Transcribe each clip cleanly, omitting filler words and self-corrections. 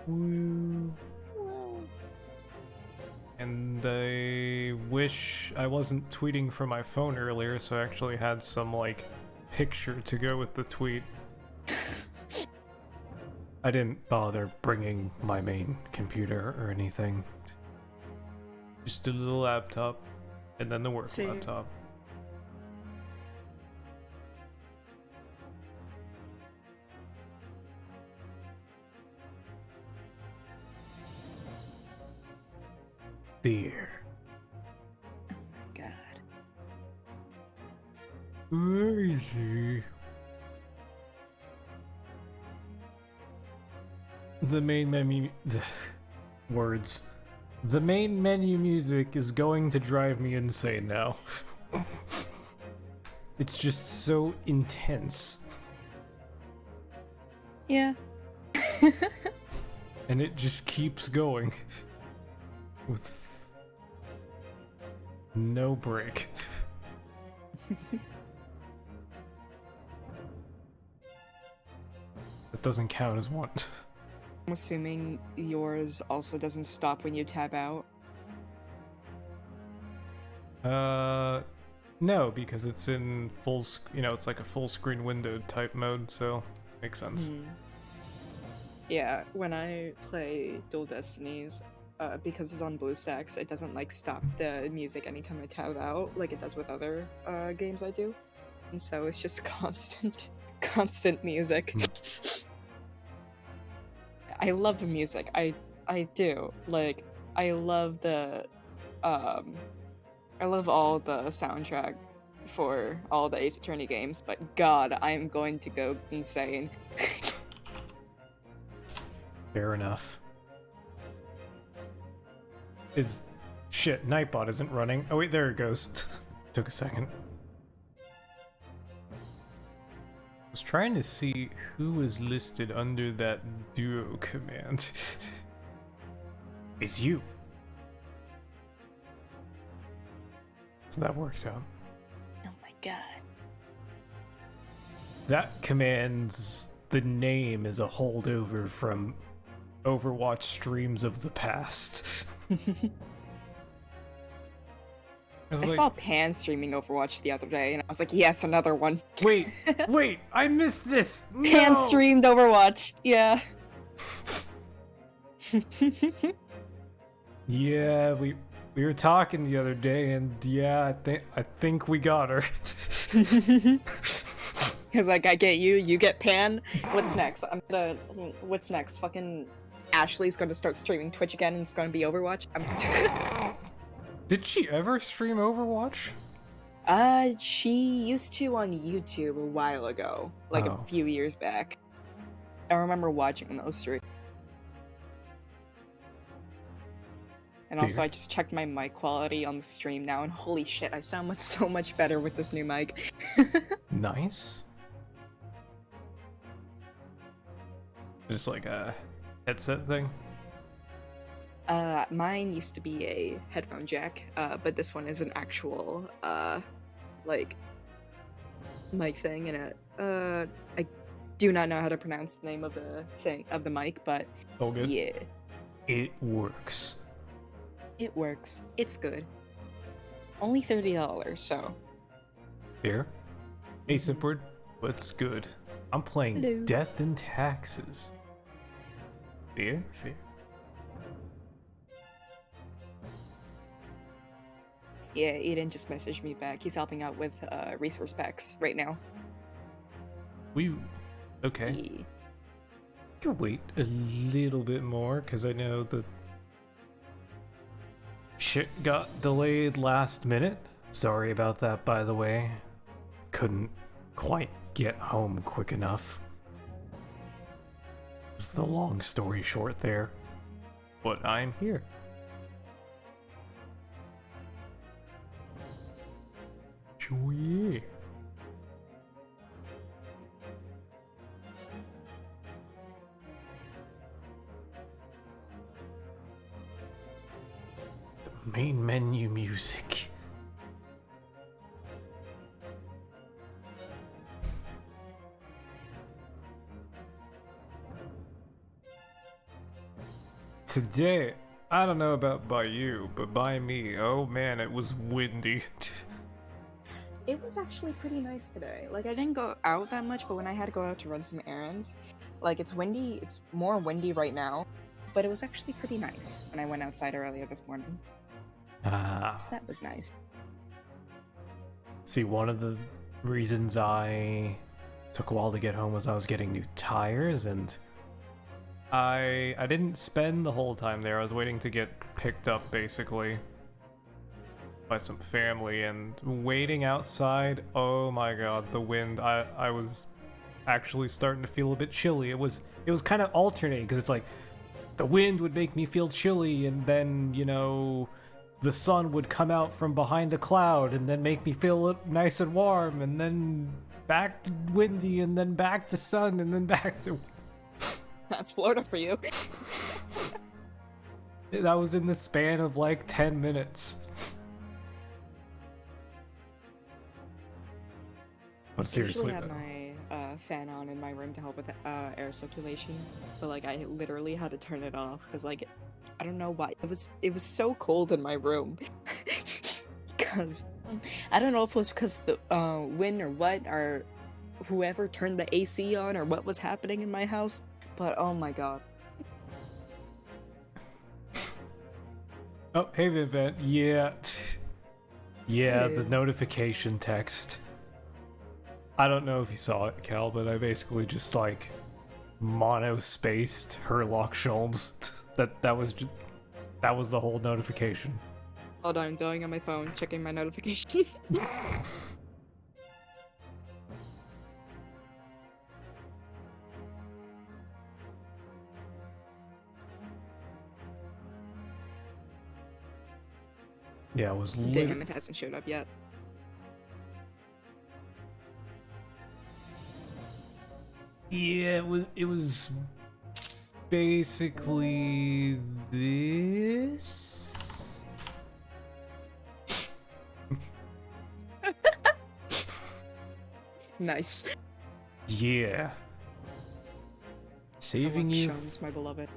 Woo. Whoa. And I wish I wasn't tweeting from my phone earlier, so I actually had some, like, picture to go with the tweet. I didn't bother bringing my main computer or anything. Just a little laptop, and then the work Fair. laptop. There. Oh my god. Where is he? The main menu... words. The main menu music is going to drive me insane now. It's just so intense. Yeah. And it just keeps going. With... no break. That doesn't count as one. I'm assuming yours also doesn't stop when you tab out. No, because it's in full, it's like a full screen window type mode, so makes sense. Yeah, when I play Dual Destinies, because it's on BlueStacks, it doesn't like stop the music anytime I tab out like it does with other games I do, and so it's just constant music. I love the music. I do. Like, I love the I love all the soundtrack for all the Ace Attorney games, but god, I'm going to go insane. Fair enough. Shit, Nightbot isn't running. Oh wait, there it goes. Took a second. I was trying to see who was listed under that duo command. It's you. So that works out. Oh my god. That command's the name is a holdover from Overwatch streams of the past. I saw Pan streaming Overwatch the other day, and I was like, yes, another one. Wait, I missed this! Pan No! streamed Overwatch, yeah. Yeah, we were talking the other day, and yeah, I think we got her. Cause like, I get you, you get Pan. What's next? What's next? Fucking Ashley's gonna start streaming Twitch again, and it's gonna be Overwatch. Did she ever stream Overwatch? She used to on YouTube a while ago, like a few years back. I remember watching those streams. And also, I just checked my mic quality on the stream now, and holy shit, I sound so much better with this new mic. Nice. Just like a headset thing? Mine used to be a headphone jack, but this one is an actual, like, mic thing, and I do not know how to pronounce the name of the mic, but All good? yeah. It works. It works. It's good. Only $30, so. Here. Ace Upward, what's good? I'm playing Hello. Death and Taxes. Fair. Yeah, Eden just messaged me back. He's helping out with resource packs right now. Okay. Yeah. Could wait a little bit more, because I know the shit got delayed last minute. Sorry about that, by the way. Couldn't quite get home quick enough. It's the long story short there. But I'm here. Sure, yeah. The main menu music. today, I don't know about by you, but by me, oh man, it was windy. It was actually pretty nice today. Like, I didn't go out that much, but when I had to go out to run some errands, like, it's windy, it's more windy right now, but it was actually pretty nice when I went outside earlier this morning. Ah. So that was nice. See, one of the reasons I took a while to get home was I was getting new tires, and I didn't spend the whole time there. I was waiting to get picked up, basically, by some family, and waiting outside, oh my god, the wind, I was actually starting to feel a bit chilly. It was kind of alternating, because it's like, the wind would make me feel chilly, and then, you know, the sun would come out from behind a cloud, and then make me feel nice and warm, and then back to windy, and then back to sun, and then back to... That's Florida for you. That was in the span of like 10 minutes. But seriously, I usually have my fan on in my room to help with air circulation, but like I literally had to turn it off because like I don't know why it was so cold in my room. Because I don't know if it was because the wind or what, or whoever turned the AC on or what was happening in my house, but oh my god. Oh, hey Vivent, yeah. Yeah, Hey. the notification text. I don't know if you saw it, Cal, but I basically just like mono-spaced Herlock Sholmes. that was the whole notification. Hold on, I'm going on my phone, checking my notification. Yeah, it was Damn, it hasn't showed up yet. Yeah, it was basically this. Nice. Yeah. Saving you, Shows, my beloved.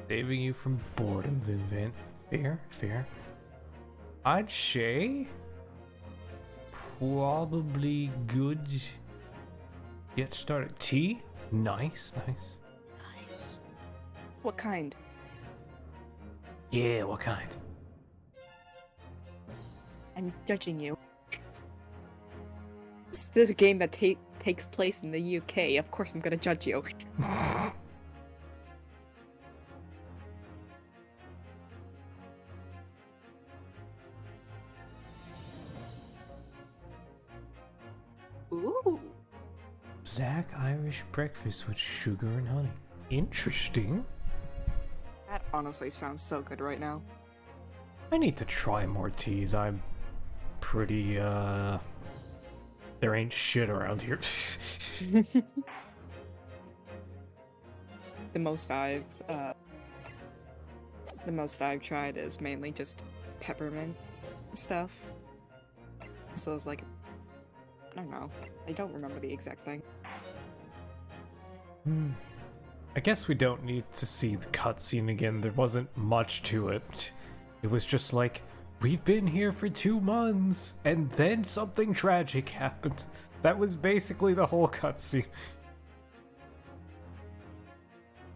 saving you from boredom, Vinvent. Fair, fair. I'd say probably good. Get started. Tea? Nice, nice. Nice. What kind? Yeah, what kind? I'm judging you. This is a game that takes place in the UK. Of course I'm gonna judge you. Ooh. Black Irish breakfast with sugar and honey. Interesting. That honestly sounds so good right now. I need to try more teas. I'm pretty, there ain't shit around here. The most I've tried is mainly just peppermint stuff. So it's like, I don't know. I don't remember the exact thing. I guess we don't need to see the cutscene again. There wasn't much to it. It was just like, we've been here for 2 months, and then something tragic happened. That was basically the whole cutscene.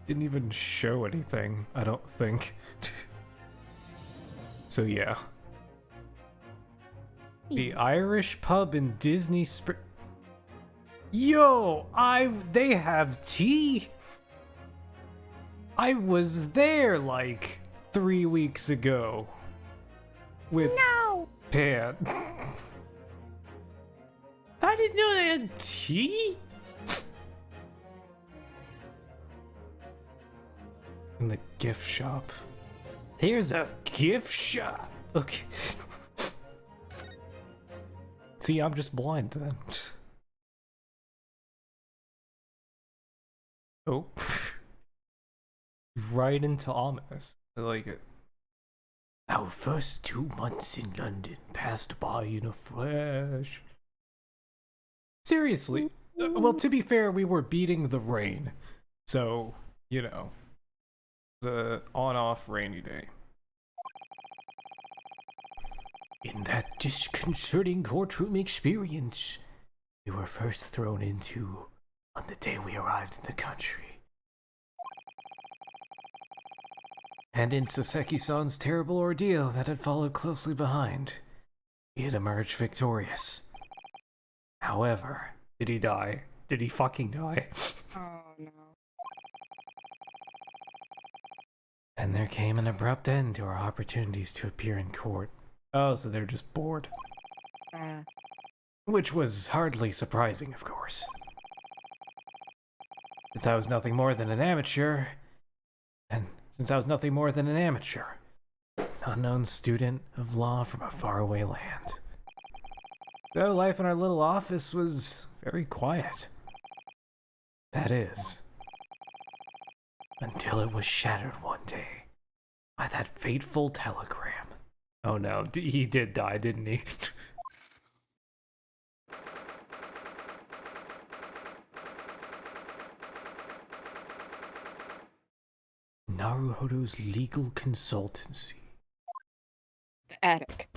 Didn't even show anything, I don't think. So yeah. The Irish pub in Disney Yo, they have tea? I was there like 3 weeks ago with Pan. I didn't know they had tea? In the gift shop. There's a gift shop. Okay. See, I'm just blind then. Oh. Right into ominous. I like it. Our first 2 months in London passed by in a flash. Seriously. Well, to be fair, we were beating the rain. So, you know. The on-off rainy day. In that disconcerting courtroom experience we were first thrown into on the day we arrived in the country. And in Saseki-san's terrible ordeal that had followed closely behind, he had emerged victorious. However, did he die? Did he fucking die? Oh no. And there came an abrupt end to our opportunities to appear in court. Oh, so they're just bored. Which was hardly surprising, of course. Since I was nothing more than an amateur, an unknown student of law from a faraway land. So life in our little office was very quiet. That is, until it was shattered one day by that fateful telegram. Oh no, he did die, didn't he? Naruhodo's legal consultancy. The attic.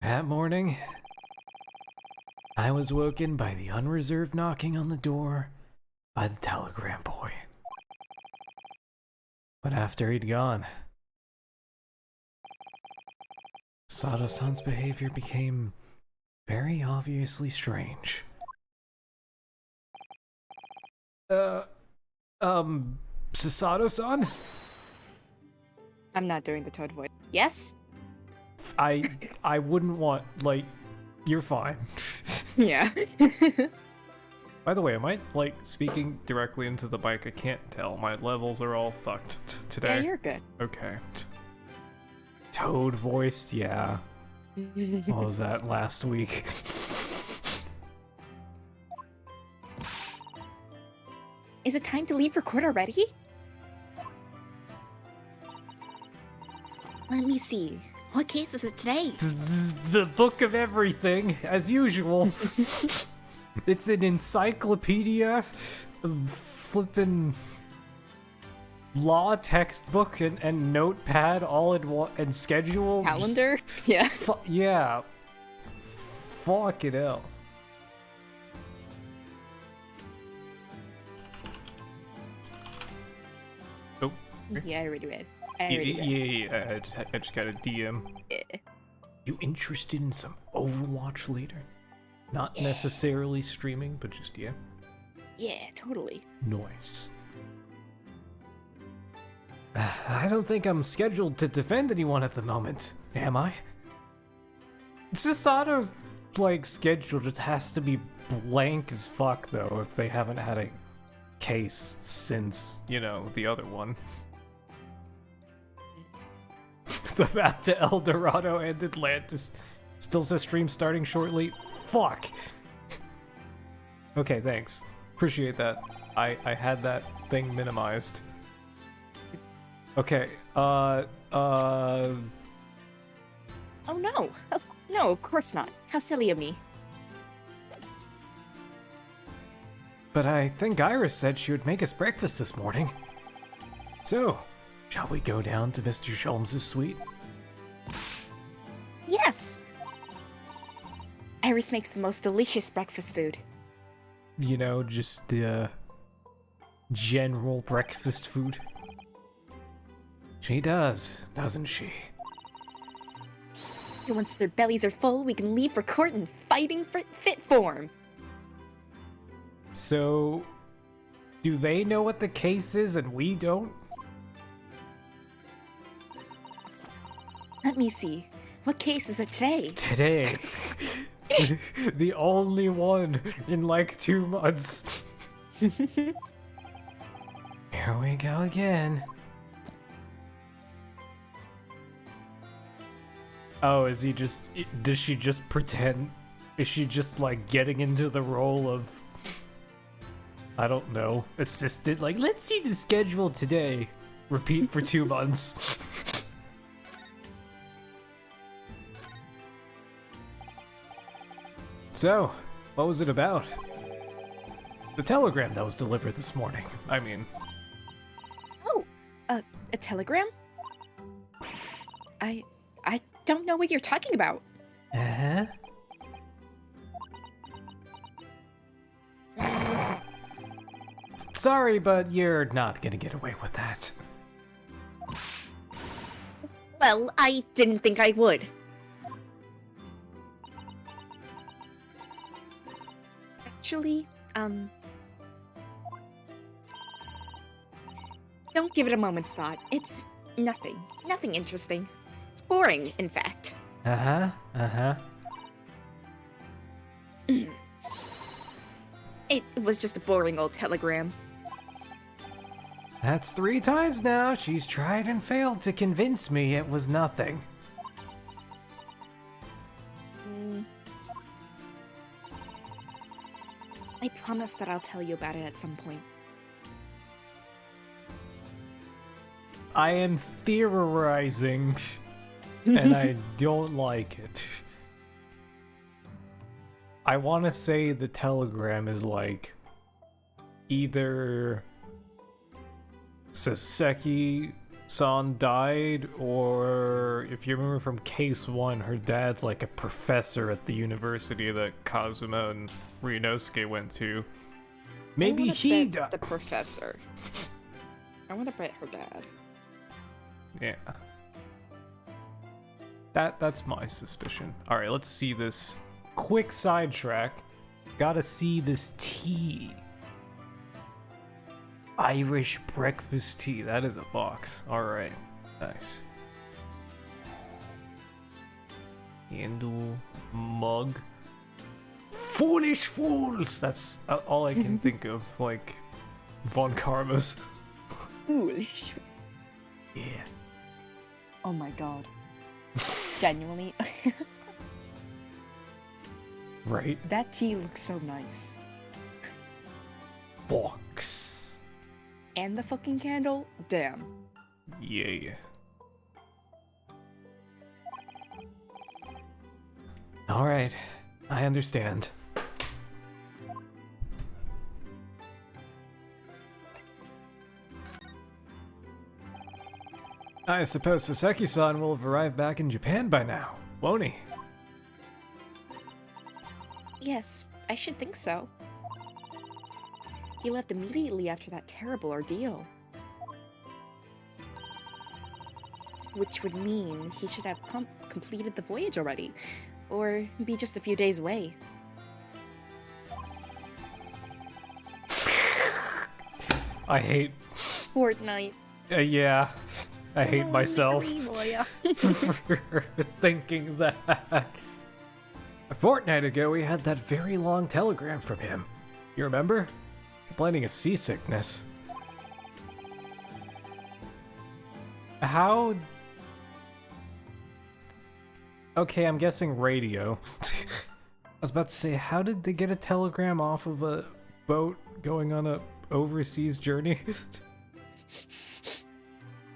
That morning, I was woken by the unreserved knocking on the door by the telegram boy. But after he'd gone, Sato-san's behavior became very obviously strange. Sato-san? I'm not doing the Toad voice. Yes? I wouldn't want, like, you're fine. Yeah. By the way, am I, like, speaking directly into the mic? I can't tell. My levels are all fucked today. Yeah, you're good. Okay. Toad voiced, yeah. What was that, last week? Is it time to leave for court already? Let me see. What case is it today? The book of everything, as usual. It's an encyclopedia, flippin' law textbook and notepad all in one, and schedule. Calendar? Yeah. Yeah. Fuck it hell. Oh. Yeah, I already read. Yeah. I just got a DM. Yeah. You interested in some Overwatch later? Not necessarily streaming, but just yeah. Yeah, totally. Nice. I don't think I'm scheduled to defend anyone at the moment, am I? Sasato's, like, schedule just has to be blank as fuck, though, if they haven't had a case since, you know, the other one. The map to El Dorado and Atlantis still says stream starting shortly. Fuck! Okay, thanks. Appreciate that. I had that thing minimized. Okay, Oh no! Oh, no, of course not. How silly of me. But I think Iris said she would make us breakfast this morning. So, shall we go down to Mr. Sholmes' suite? Yes! Iris makes the most delicious breakfast food. You know, just general breakfast food. She does, doesn't she? And once their bellies are full, we can leave for court in fighting fit form. So, do they know what the case is and we don't? Let me see. What case is it today? Today. The only one in like 2 months. Here we go again. Oh, is he just... Does she just pretend? Is she just, like, getting into the role of... I don't know, assistant? Like, let's see the schedule today. Repeat for 2 months. So, what was it about? The telegram that was delivered this morning. I mean... Oh, a telegram? I don't know what you're talking about. Uh-huh. Sorry, but you're not gonna get away with that. Well, I didn't think I would. Actually, don't give it a moment's thought. It's nothing interesting. Boring, in fact. Uh-huh, uh-huh. It was just a boring old telegram. That's 3 times now. She's tried and failed to convince me it was nothing. I promise that I'll tell you about it at some point. I am theorizing, and I don't like it. I want to say the telegram is like either Saseki-san died, or if you remember from case 1, her dad's like a professor at the university that Kazuma and Ryunosuke went to. Maybe he died. The professor. I want to bet her dad. Yeah. That's my suspicion. Alright, let's see this. Quick sidetrack. Gotta see this tea. Irish breakfast tea. That is a box. Alright. Nice. Handle. Mug. Foolish fools! That's all I can think of. Like, Von Karma's. Foolish. Yeah. Oh my god. Genuinely. Right? That tea looks so nice. Box. And the fucking candle? Damn. Yeah. Alright. I understand. I suppose Saseki-san will have arrived back in Japan by now, won't he? Yes, I should think so. He left immediately after that terrible ordeal. Which would mean he should have completed the voyage already, or be just a few days away. I hate... Fortnite. Yeah. I hate myself Boy. for thinking that. A fortnight ago, we had that very long telegram from him. You remember? Complaining of seasickness. How... Okay, I'm guessing radio. I was about to say, how did they get a telegram off of a boat going on a overseas journey?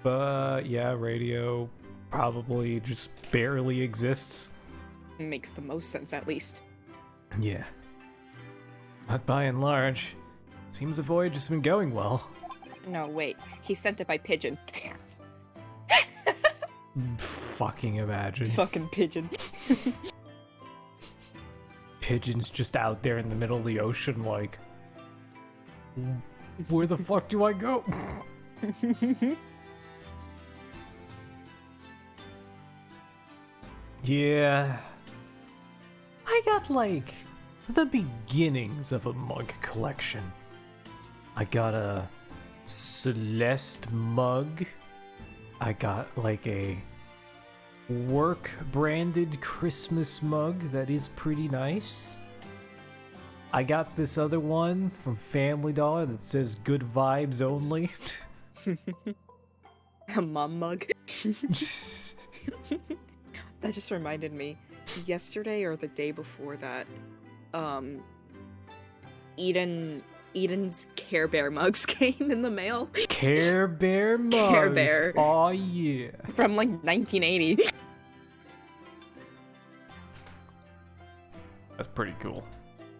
But yeah, radio probably just barely exists. Makes the most sense, at least. Yeah. But by and large, seems the voyage has been going well. No, wait. He sent it by pigeon. Fucking imagine. Fucking pigeon. Pigeons just out there in the middle of the ocean like... Where the fuck do I go? Yeah. I got like the beginnings of a mug collection. I got a Celeste mug. I got like a work branded Christmas mug that is pretty nice. I got this other one from Family Dollar that says good vibes only. A mom mug. That just reminded me, yesterday or the day before that, Eden's Care Bear mugs came in the mail. Care Bear mugs. Care Bear. Oh yeah. From like 1980. That's pretty cool.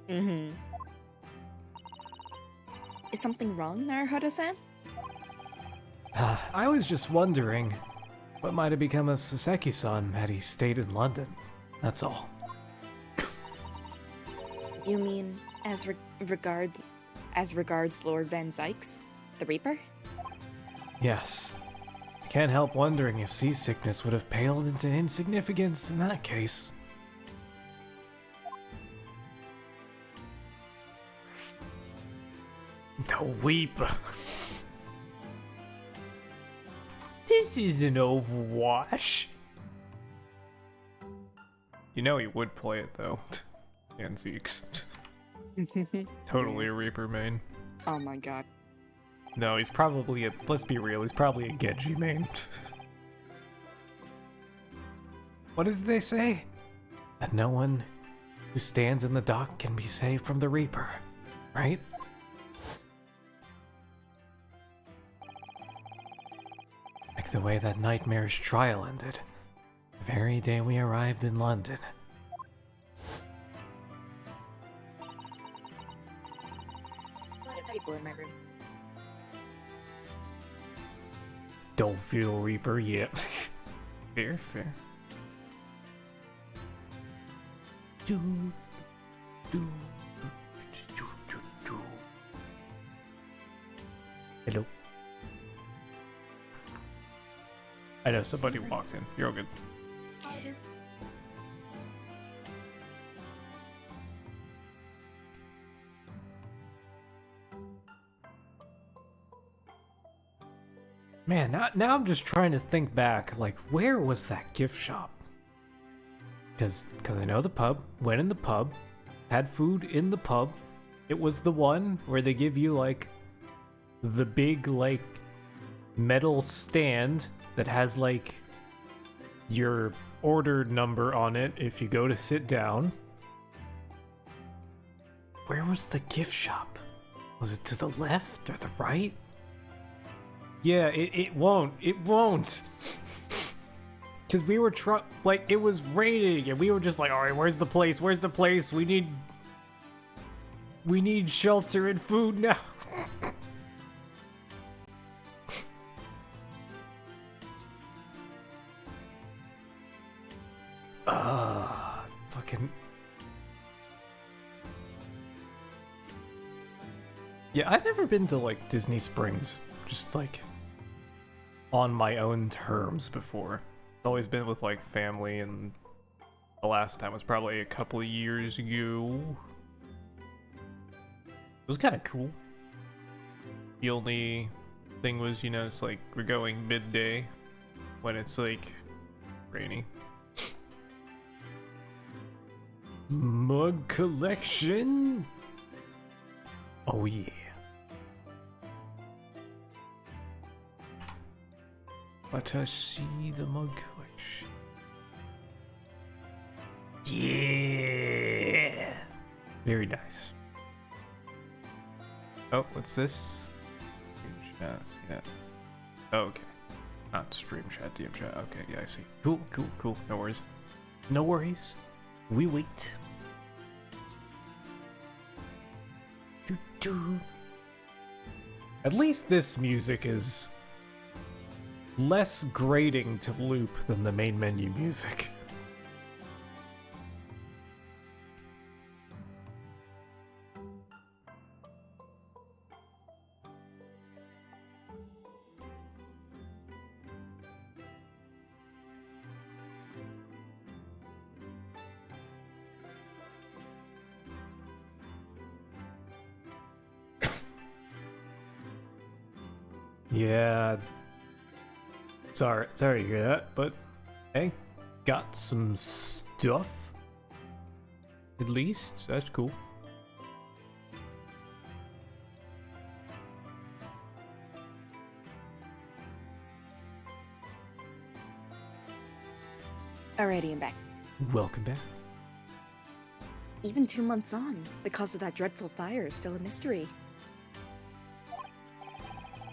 Mm-hmm. Is something wrong, Naruhodo-san? I was just wondering what might have become of Saseki-san had he stayed in London. That's all. You mean as regards Lord Van Zykes, the Reaper? Yes. I can't help wondering if seasickness would have paled into insignificance in that case. The Weeper. This is an Overwatch. You know he would play it though. And Zeke's. Totally a Reaper main. Oh my god. No, he's probably let's be real, he's probably a Genji main. What does they say? That no one who stands in the dock can be saved from the Reaper, right? Like the way that nightmarish trial ended, the very day we arrived in London. People in my room. Don't feel Reaper yet. Fair, fair. Do, do, do. Hello. I know somebody walked in. You're all good. Man, now I'm just trying to think back, like, where was that gift shop? Because I know the pub, went in the pub, had food in the pub. It was the one where they give you, like, the big, like, metal stand that has, like, your order number on it if you go to sit down. Where was the gift shop? Was it to the left or the right? Yeah, it won't. It won't. Because we were like, it was raining, and we were just like, alright, where's the place? Where's the place? We need shelter and food now. Fucking... Yeah, I've never been to, like, Disney Springs. Just, like, on my own terms before. It's always been with, like, family, and the last time was probably a couple of years ago. It was kind of cool. The only thing was, you know, it's like we're going midday when it's, like, rainy. Mug collection? Oh, yeah. Let us see the mug collection. Yeah! Very nice. Oh, what's this? Stream chat, yeah. Oh, okay. Not stream chat, DM chat. Okay, yeah, I see. Cool, cool, cool. No worries. No worries. We wait. Doo-doo. At least this music is less grating to loop than the main menu music. Yeah. Sorry to hear that, but hey, got some stuff. At least, that's cool. Alrighty, I'm back. Welcome back. Even 2 months on, the cause of that dreadful fire is still a mystery.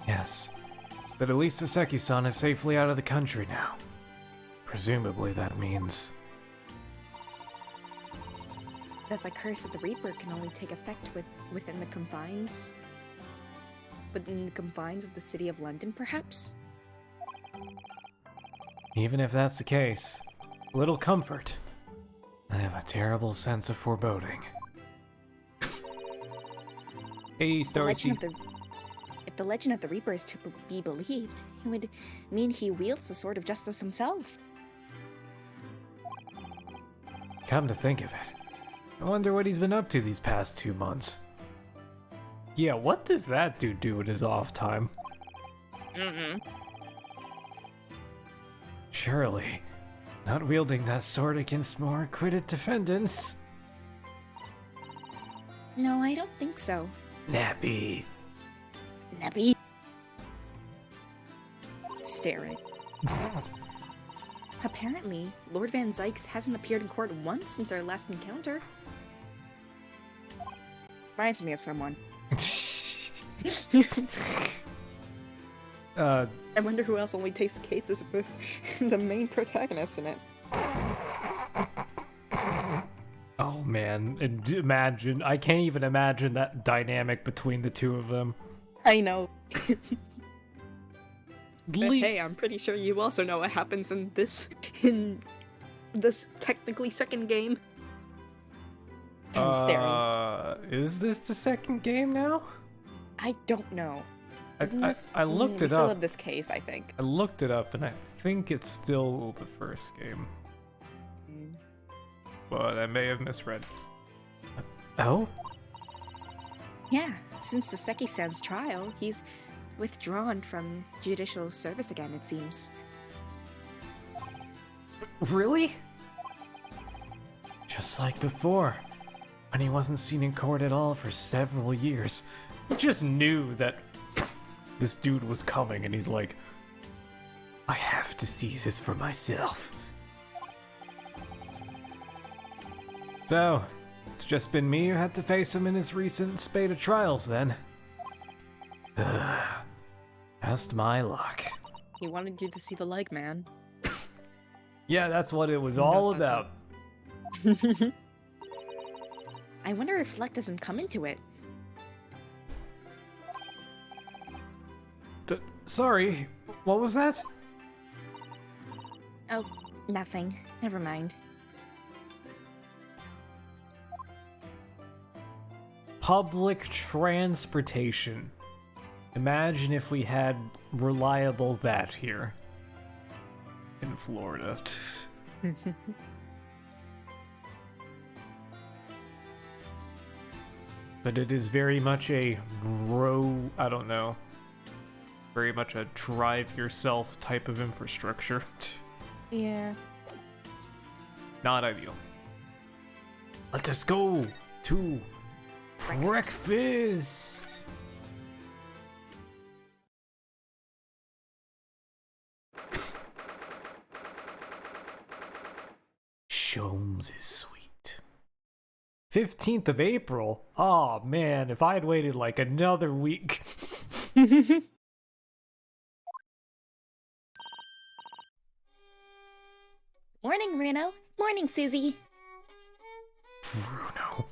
Yes, but at least Saseki-san is safely out of the country now. Presumably that means... that the curse of the Reaper can only take effect within the confines of the city of London, perhaps? Even if that's the case, little comfort. I have a terrible sense of foreboding. Hey, Story Seed. If the legend of the Reaper is to be believed, it would mean he wields the Sword of Justice himself. Come to think of it, I wonder what he's been up to these past 2 months. Yeah, what does that dude do in his off time? Surely, not wielding that sword against more acquitted defendants. No, I don't think so. Nappy. Nebby. Staring. Apparently, Lord Van Zykes hasn't appeared in court once since our last encounter. Reminds me of someone. I wonder who else only takes cases with the main protagonist in it. Oh man, and imagine, I can't even imagine that dynamic between the two of them. I know. But Le- hey, I'm pretty sure you also know what happens in this technically second game. I'm staring. Is this the second game now? I don't know. I looked it we still up. have this case, I think. I looked it up and I think it's still the first game. But I may have misread. Oh? Yeah, since the Seki-san's trial, he's withdrawn from judicial service again, it seems. Really? Just like before, when he wasn't seen in court at all for several years. He just knew that this dude was coming and he's like, I have to see this for myself. So, it's just been me who had to face him in his recent spate of trials then. Just my luck. He wanted you to see the leg, man. Yeah, that's what it was all about. I wonder if luck doesn't come into it. Sorry, what was that? Oh, nothing. Never mind. Public transportation. Imagine if we had reliable that here. In Florida. But it is very much a I don't know. Very much a drive yourself type of infrastructure. Yeah. Not ideal. Let us go to breakfast. Shomes is sweet. 15th of April? Oh man, if I had waited like another week. Morning, Bruno. Morning, Susie. Bruno.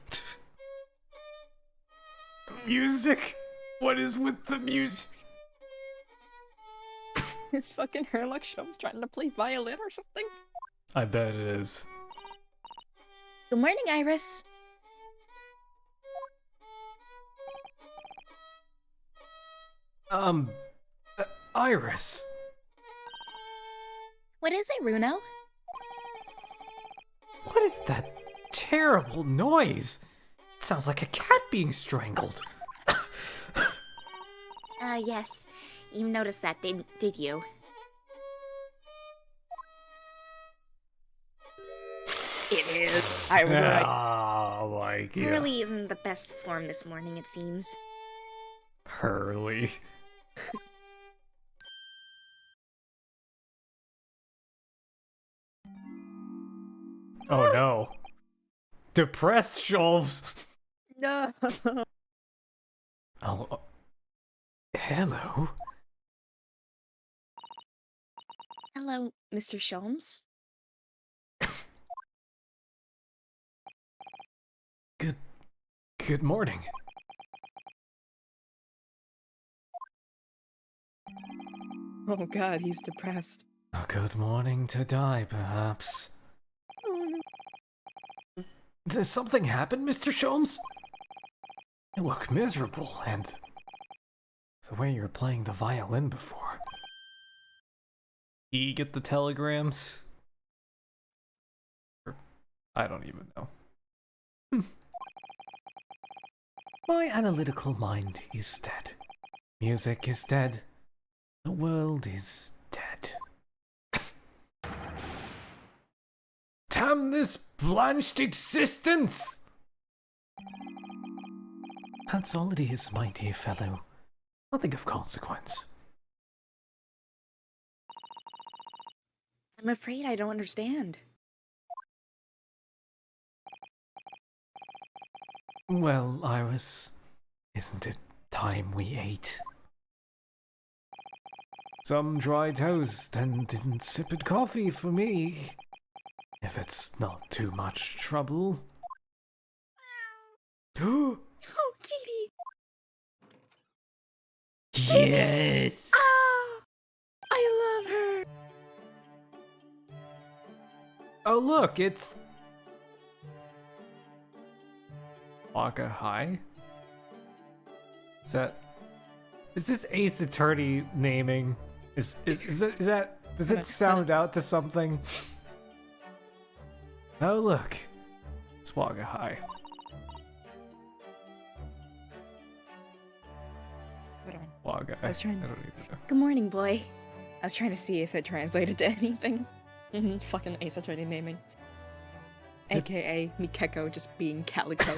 Music? What is with the music? His fucking hair like Shum's trying to play violin or something. I bet it is. Good morning, Iris. Iris. What is it, Bruno? What is that terrible noise? It sounds like a cat being strangled. Yes. You noticed that, did you? It is. I was right. Oh my god. Hurley isn't the best form this morning, it seems. Hurley. Oh no. Depressed shelves. No. Oh. Hello. Hello, Mr. Sholmes. Good morning. Oh god, he's depressed. A good morning to die, perhaps. Did something happen, Mr. Sholmes? You look miserable, and the way you were playing the violin before. You get the telegrams? I don't even know. My analytical mind is dead. Music is dead. The world is dead. Damn this blanched existence! That's all it is, my dear fellow. Nothing of consequence. I'm afraid I don't understand. Well, Iris, isn't it time we ate? Some dry toast and insipid coffee for me. If it's not too much trouble. Oh, Kitty! Yes! Ah! I love her! Oh look, it's... Waka High? Is this Ace Attorney naming? Does it sound out to something? Oh look, it's Waka High. Waka. I was trying- I don't even know. Good morning, boy. I was trying to see if it translated to anything. Fucking Ace Attorney naming. AKA Mikeko just being Calico.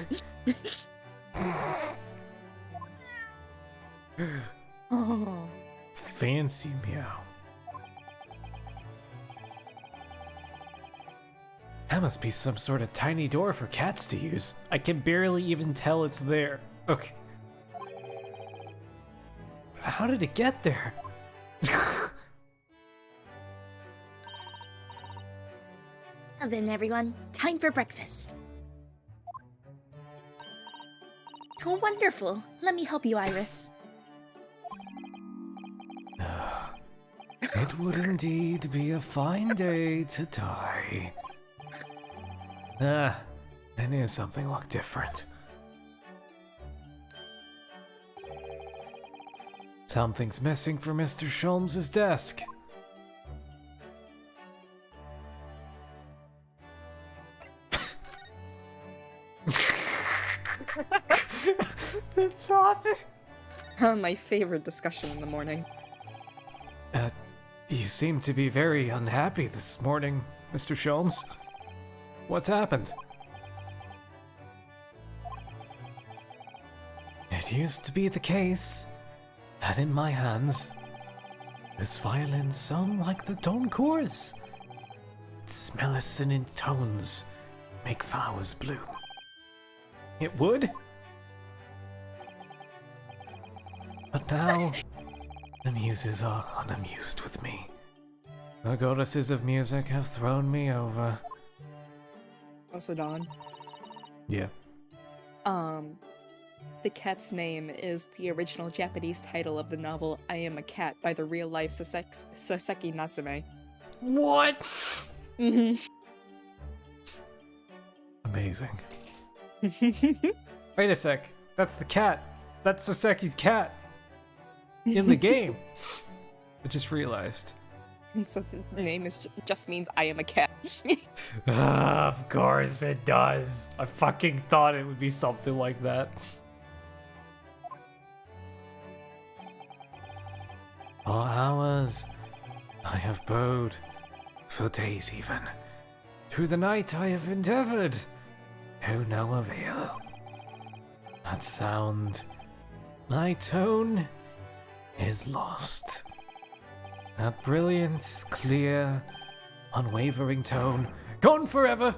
Oh. Fancy meow. That must be some sort of tiny door for cats to use. I can barely even tell it's there. Okay. How did it get there? Now then, everyone, time for breakfast. Oh, wonderful. Let me help you, Iris. It would indeed be a fine day to die. I knew something looked different. Something's missing from Mr. Sholmes' desk. It's hot. My favorite discussion in the morning. You seem to be very unhappy this morning, Mr. Sholmes. What's happened? It used to be the case that in my hands, this violin sung like the dawn chorus. Its melissonant tones make flowers bloom. It would? But now, the muses are unamused with me. The goddesses of music have thrown me over. Also, Dawn. Yeah. The cat's name is the original Japanese title of the novel I Am a Cat by the real-life Saseki Natsume. What? Mm-hmm. Amazing. Wait a sec. That's the cat. That's Saseki's cat. In the game. I just realized. So the name is just means I am a cat. Of course it does. I fucking thought it would be something like that. For hours, I have bowed. For days even. Through the night I have endeavored. To no avail. That sound, my tone, is lost. That brilliant, clear, unwavering tone, gone forever.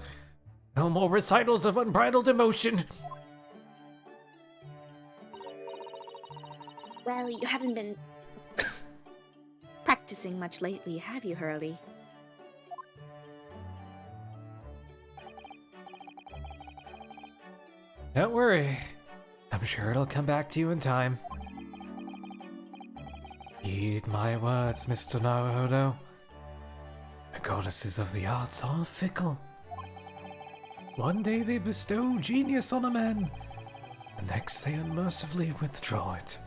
No more recitals of unbridled emotion. Well, you haven't been practicing much lately, have you, Hurley? Don't worry, I'm sure it'll come back to you in time. Heed my words, Mr. Naruhodo. The goddesses of the arts are fickle. One day they bestow genius on a man, the next they unmercifully withdraw it.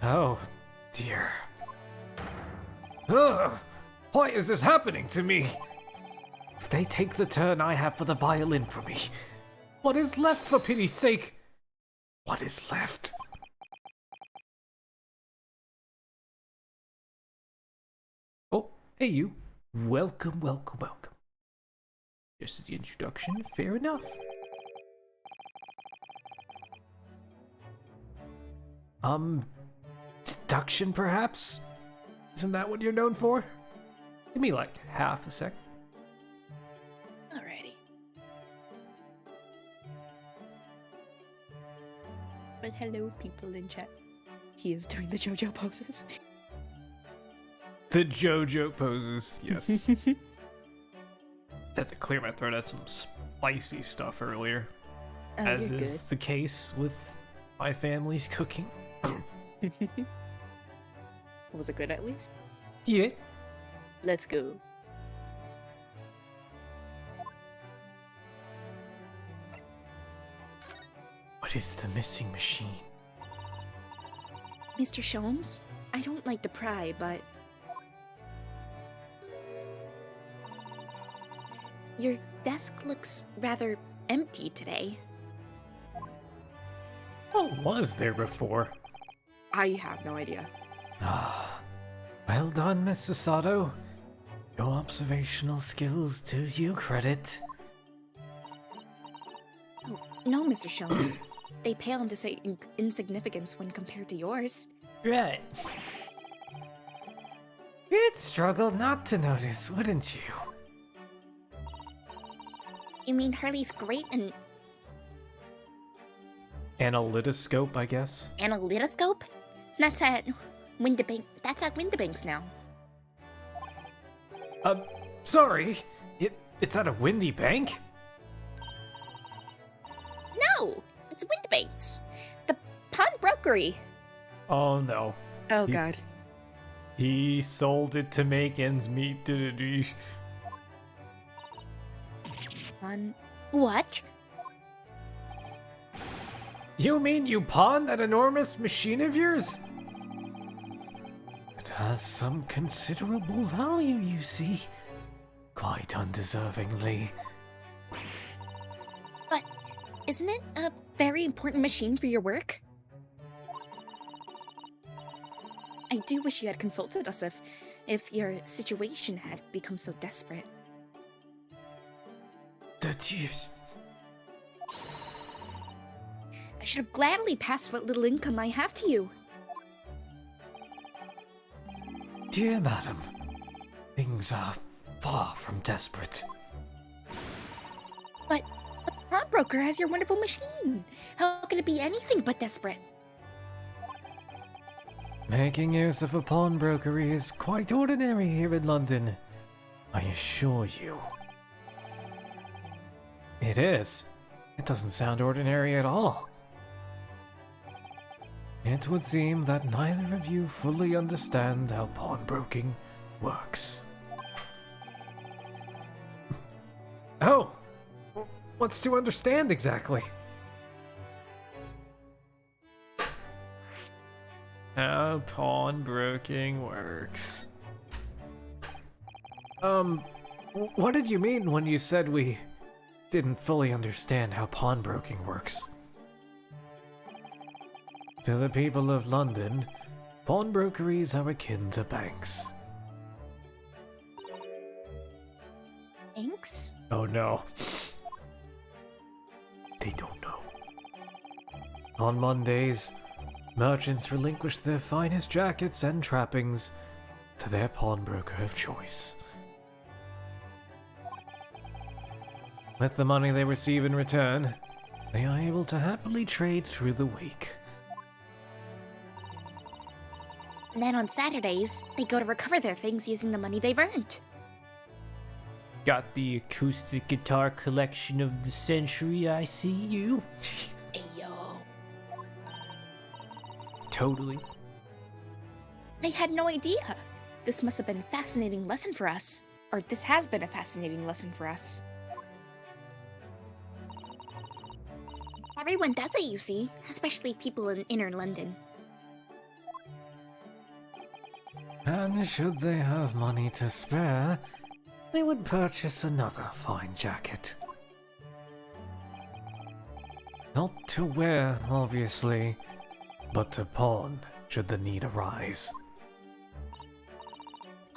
Oh, dear. Ugh! Why is this happening to me? If they take the turn I have for the violin from me, what is left, for pity's sake? What is left? Oh, hey you. Welcome, welcome, welcome. Just the introduction, fair enough. Deduction perhaps? Isn't that what you're known for? Give me like half a sec. Alrighty. But hello, people in chat. He is doing the JoJo poses. The JoJo poses, yes. Had to clear my throat. I had some spicy stuff earlier, as is the case with my family's cooking. Was it good at least? Yeah. Let's go. What is the missing machine? Mr. Sholmes, I don't like to pry, but your desk looks rather empty today. What was there before? I have no idea. Ah, well done, Miss Sasato. Your observational skills do you credit. Oh, no, Mr. Sholmes. They pale into insignificance when compared to yours. Right. You'd struggle not to notice, wouldn't you? You mean Hurley's great and Analytoscope, I guess. analytoscope? That's at Windibank. That's at Windibanks now. Sorry. It's at a windy bank? No, it's Windibanks, the pawnbrokery. Oh no. Oh He- God. He sold it to make ends meet, didn't he? What? You mean you pawned that enormous machine of yours? It has some considerable value, you see. Quite undeservingly. But isn't it a very important machine for your work? I do wish you had consulted us if your situation had become so desperate. Did you... I should have gladly passed what little income I have to you. Dear madam, things are far from desperate. But the pawnbroker has your wonderful machine. How can it be anything but desperate? Making use of a pawnbrokery is quite ordinary here in London, I assure you. It is. It doesn't sound ordinary at all. It would seem that neither of you fully understand how pawnbroking works. Oh! What's to understand exactly? How pawnbroking works. What did you mean when you said we didn't fully understand how pawnbroking works? To the people of London, pawnbrokeries are akin to banks. Thanks? Oh no. They don't know. On Mondays, merchants relinquish their finest jackets and trappings to their pawnbroker of choice. With the money they receive in return, they are able to happily trade through the week. And then on Saturdays, they go to recover their things using the money they've earned. Got the acoustic guitar collection of the century, I see you. Ayo. totally. I had no idea. This must have been a fascinating lesson for us. Or this has been a fascinating lesson for us. Everyone does it, you see. Especially people in inner London. And should they have money to spare, they would purchase another fine jacket. Not to wear, obviously, but to pawn should the need arise.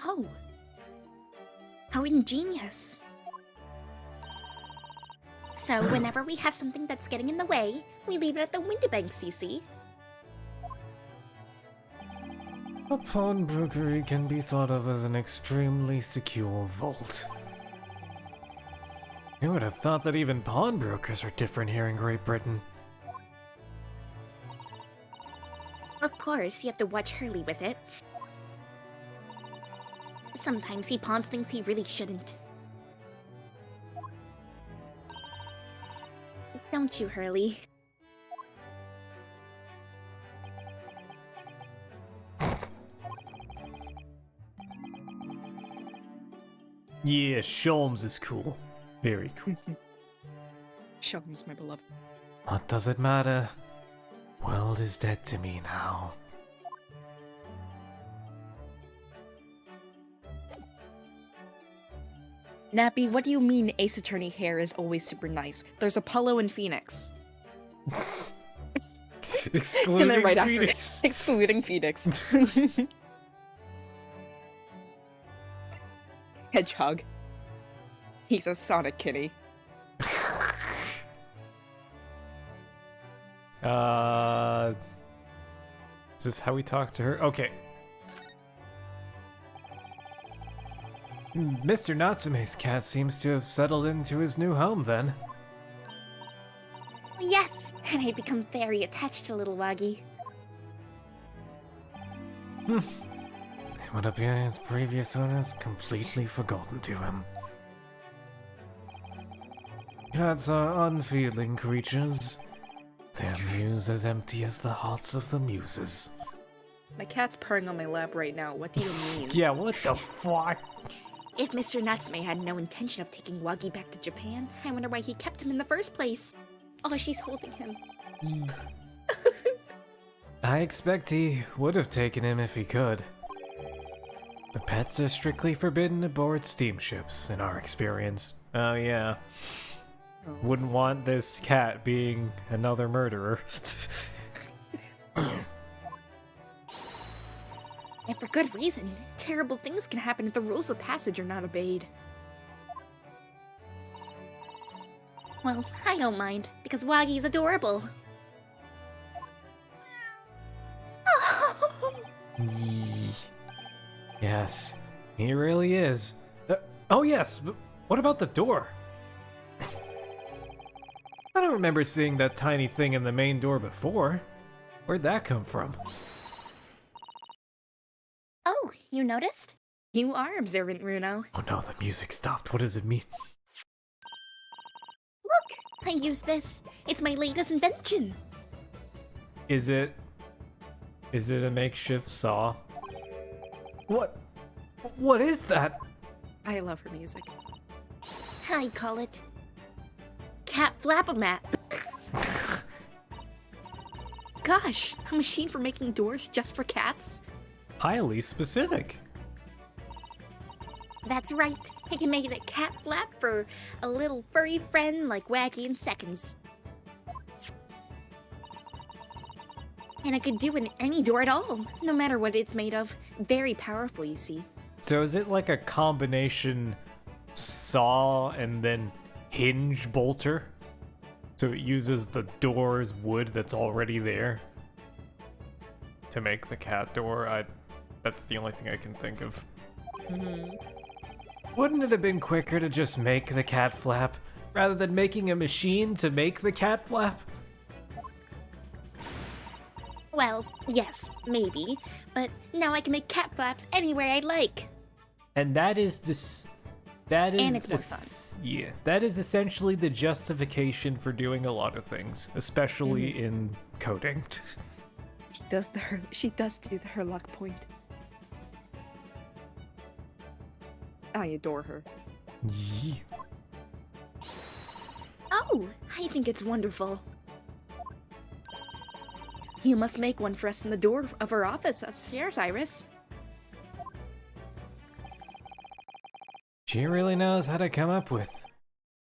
Oh. How ingenious. So whenever we have something that's getting in the way, we leave it at the window banks, you see. A pawnbrokery can be thought of as an extremely secure vault. Who would have thought that even pawnbrokers are different here in Great Britain? Of course, you have to watch Hurley with it. Sometimes he pawns things he really shouldn't. Don't you, Hurley? Yeah, Sholmes is cool. Very cool. Sholmes, my beloved. What does it matter? World is dead to me now. Nappy, what do you mean Ace Attorney hair is always super nice? There's Apollo and Phoenix. Excluding And then right Phoenix. after, excluding Phoenix. Hedgehog. He's a Sonic kitty. Is this how we talk to her? Okay. Mr. Natsume's cat seems to have settled into his new home then. Yes, and I've become very attached to little Waggy. It would appear his previous owners completely forgotten to him. Cats are unfeeling creatures. Their mews as empty as the hearts of the muses. My cat's purring on my lap right now. What do you mean? Yeah, what the fuck? If Mr. Natsume had no intention of taking Waggy back to Japan, I wonder why he kept him in the first place. Oh, she's holding him. I expect he would have taken him if he could. But pets are strictly forbidden aboard steamships, in our experience. Oh yeah. Wouldn't want this cat being another murderer. And for good reason. Terrible things can happen if the rules of passage are not obeyed. Well, I don't mind, because Waggy's adorable. Yes, he really is. Oh yes, but what about the door? I don't remember seeing that tiny thing in the main door before. Where'd that come from? Oh, you noticed? You are observant, Runo. Oh no, the music stopped. What does it mean? Look, I use this. It's my latest invention. Is it a makeshift saw? What is that? I love her music. I call it Cat Flap-O-Mat. Gosh, a machine for making doors just for cats? Highly specific. That's right. I can make it a cat flap for a little furry friend like Waggy in seconds. And I could do it in any door at all, no matter what it's made of. Very powerful, you see. So is it like a combination saw and then hinge bolter? So it uses the door's wood that's already there to make the cat door? That's the only thing I can think of. Wouldn't it have been quicker to just make the cat flap rather than making a machine to make the cat flap? Well, yes, maybe. But now I can make cat flaps anywhere I'd like. And that is this. That is And it's more fun. Yeah, that is essentially the justification for doing a lot of things, especially in coding. does do her luck point. I adore her. Yeah. Oh, I think it's wonderful. You must make one for us in the door of our office upstairs, Iris. She really knows how to come up with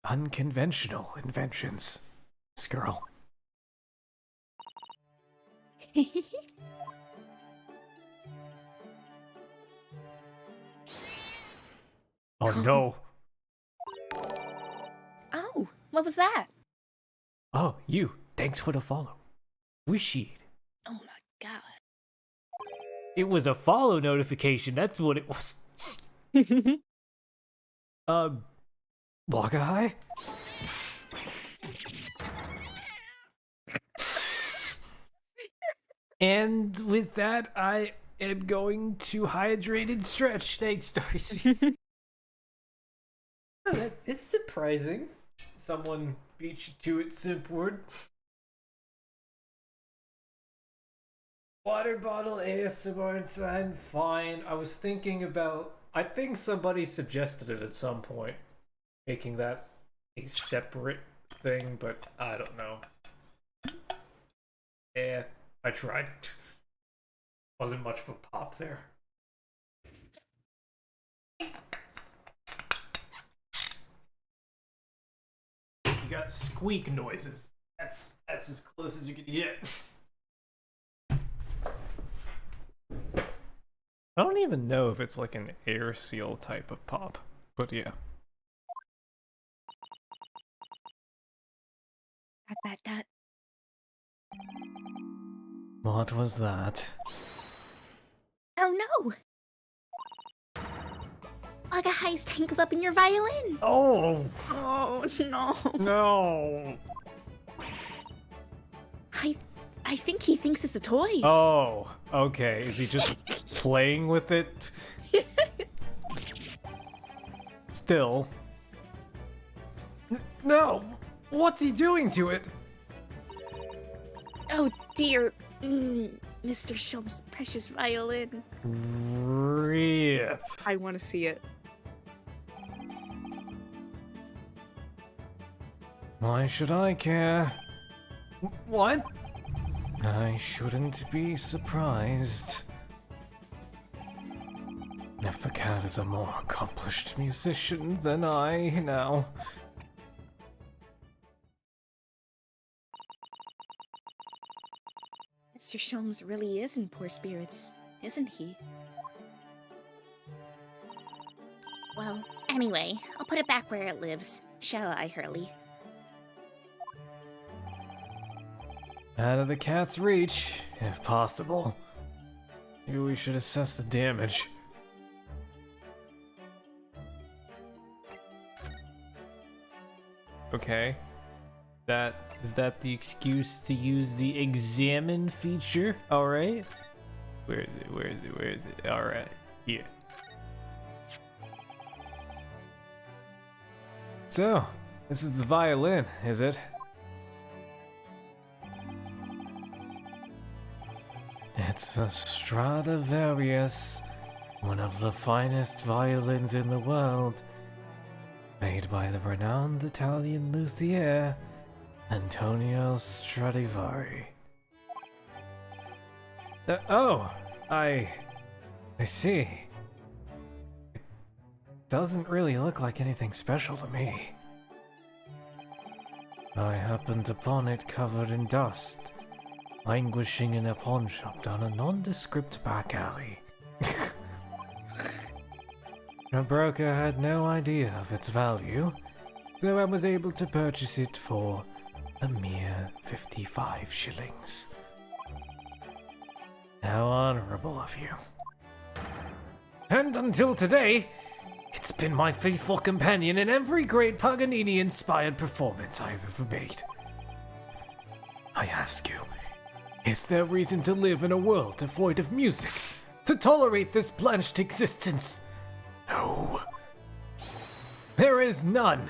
unconventional inventions. This girl. Oh no. Oh, what was that? Oh, you. Thanks for the follow. Wishy. Oh my god. It was a follow notification. That's what it was. Waka High? And with that, I am going to hydrate and stretch. Thanks, Darcy. It's surprising. Someone beat you to it, Simpward. Water bottle ASMR sign, fine. I was thinking about... I think somebody suggested it at some point. Making that a separate thing, but I don't know. Yeah, I tried. Wasn't much of a pop there. You got squeak noises. That's as close as you can get. I don't even know if it's like an air seal type of pop, but yeah. That. What was that? Oh no! Aga High's tangled up in your violin! Oh! Oh no! No! I think he thinks it's a toy. Oh, okay. Is he just playing with it? Still. No! What's he doing to it? Oh dear. Mr. Shum's precious violin. Rip. I want to see it. Why should I care? What? I shouldn't be surprised. If the cat is a more accomplished musician than I now. Mr. Shum's really is in poor spirits, isn't he? Well, anyway, I'll put it back where it lives, shall I, Hurley? Out of the cat's reach, if possible. Maybe we should assess the damage. Okay. Is that the excuse to use the examine feature? Alright. Where is it? Alright. Here. So, this is the violin, is it? It's a Stradivarius, one of the finest violins in the world, made by the renowned Italian luthier Antonio Stradivari. I see. It doesn't really look like anything special to me. I happened upon it covered in dust, languishing in a pawn shop down a nondescript back alley. The broker had no idea of its value, so I was able to purchase it for a mere 55 shillings. How honorable of you. And until today, it's been my faithful companion in every great Paganini-inspired performance I've ever made. I ask you, is there reason to live in a world devoid of music? To tolerate this blanched existence? No. There is none.